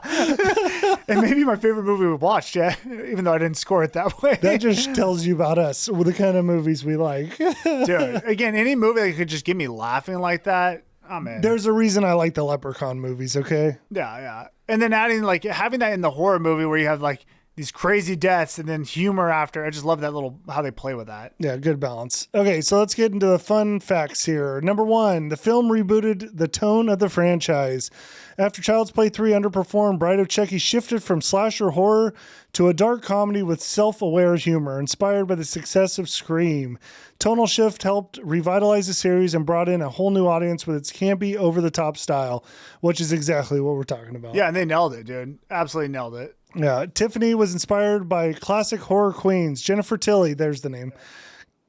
And maybe my favorite movie we've watched. Yeah. Even though I didn't score it that way. That just tells you about us, the kind of movies we like. Dude, again, any movie that could just get me laughing like that, I'm in. There's a reason I like the Leprechaun movies. Okay. Yeah. And then having that in the horror movie where you have like these crazy deaths and then humor after. I just love that how they play with that. Yeah, good balance. Okay, so let's get into the fun facts here. Number 1, the film rebooted the tone of the franchise. After Child's Play 3 underperformed, Bride of Chucky shifted from slasher horror to a dark comedy with self-aware humor, inspired by the success of Scream. Tonal shift helped revitalize the series and brought in a whole new audience with its campy, over-the-top style, which is exactly what we're talking about. Yeah, and they nailed it, dude. Absolutely nailed it. Yeah, Tiffany was inspired by classic horror queens. Jennifer Tilly, there's the name.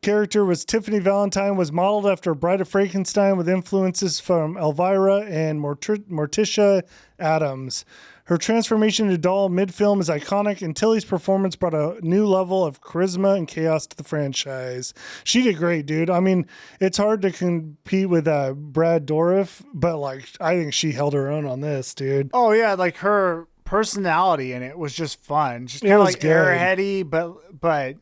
Character was Tiffany Valentine, was modeled after Bride of Frankenstein with influences from Elvira and Morticia Addams. Her transformation to doll mid-film is iconic, and Tilly's performance brought a new level of charisma and chaos to the franchise. She did great, dude. I mean, it's hard to compete with Brad Dourif, but like I think she held her own on this, dude. Oh yeah, like her personality in it was just fun. Just kind of like airheady, but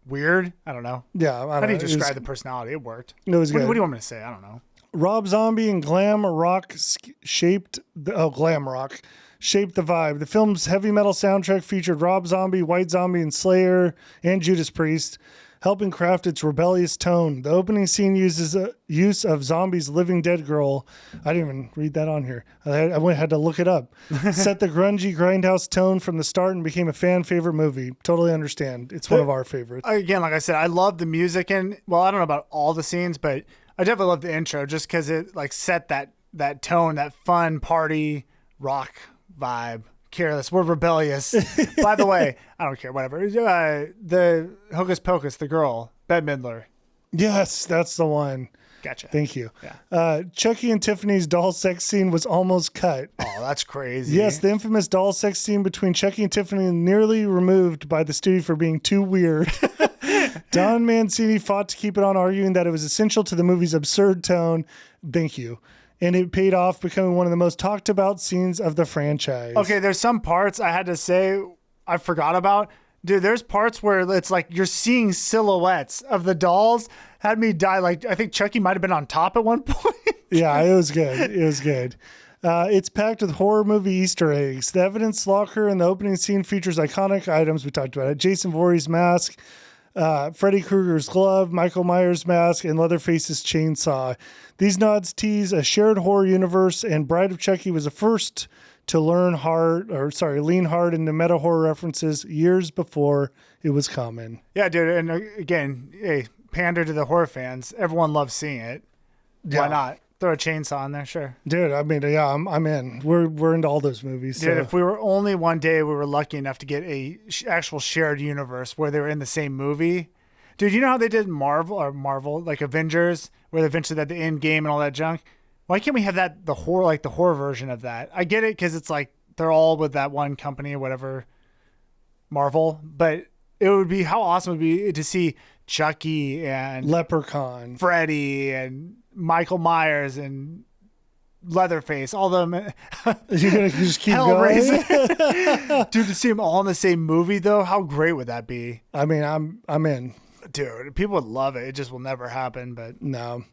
weird. I don't know. Yeah. How do you describe the personality? It worked. It was good. What do you want me to say? I don't know. Rob Zombie and glam rock shaped the vibe. The film's heavy metal soundtrack featured Rob Zombie, White Zombie, and Slayer, and Judas Priest, helping craft its rebellious tone. The opening scene uses use of Zombie's Living Dead Girl. I didn't even read that on here. I had to look it up. Set the grungy grindhouse tone from the start and became a fan favorite movie. Totally understand. It's one of our favorites. Again, like I said, I love the music and I don't know about all the scenes, but I definitely love the intro just because it like set that tone, that fun party rock vibe. Careless, we're rebellious. By the way, I don't care, whatever. The Hocus Pocus, the girl, Bette Midler. Yes, that's the one. Gotcha. Thank you. Yeah. Chucky and Tiffany's doll sex scene was almost cut. Oh, that's crazy. Yes, the infamous doll sex scene between Chucky and Tiffany nearly removed by the studio for being too weird. Don Mancini fought to keep it on, arguing that it was essential to the movie's absurd tone. Thank you. And it paid off, becoming one of the most talked about scenes of the franchise. Okay, there's some parts I had to say I forgot about. Dude, there's parts where it's like you're seeing silhouettes of the dolls. Had me die. Like, I think Chucky might have been on top at one point. Yeah, it was good. It was good. It's packed with horror movie Easter eggs. The evidence locker in the opening scene features iconic items. We talked about it. Jason Voorhees' mask, Freddy Krueger's glove, Michael Myers' mask, and Leatherface's chainsaw. These nods tease a shared horror universe, and Bride of Chucky was the first to lean hard into meta horror references years before it was common. Yeah, dude. And again, hey, pander to the horror fans. Everyone loves seeing it. Why not? Throw a chainsaw in there, sure. Dude, I mean, yeah, I'm in. We're into all those movies. Dude, So. if we were only one day, we were lucky enough to get a actual shared universe where they were in the same movie. Dude, you know how they did Marvel, like Avengers, where they eventually had the end game and all that junk? Why can't we have that, the horror version of that? I get it because it's like they're all with that one company or whatever, Marvel, but it would be, how awesome it would be to see Chucky and Leprechaun, Freddy and Michael Myers and Leatherface, all them. You're gonna just keep Hellraiser. going, dude. To see them all in the same movie, though, how great would that be? I mean, I'm in, dude. People would love it. It just will never happen. But no.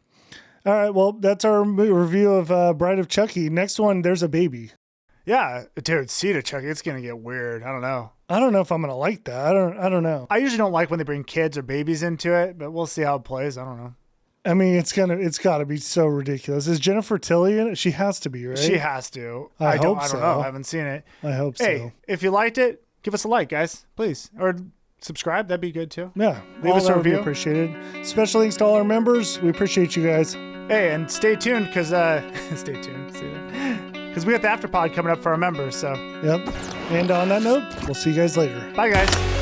All right, well, that's our review of Bride of Chucky. Next one, there's a baby. Yeah, dude, see to Chucky, it's gonna get weird. I don't know. I don't know if I'm gonna like that. I don't know. I usually don't like when they bring kids or babies into it, but we'll see how it plays. I don't know. I mean, it's got to be so ridiculous. Is Jennifer Tilly in it? She has to be, right? She has to. I don't so. know. I haven't seen it. I hope Hey, so. if you liked it, give us a like, guys, please, or subscribe. That'd be good too. Yeah, leave us a that would be review. Appreciated. Special thanks to all our members. We appreciate you guys. Hey, and stay tuned because stay tuned. See that? Because we got the afterpod coming up for our members. So. Yep. And on that note, we'll see you guys later. Bye, guys.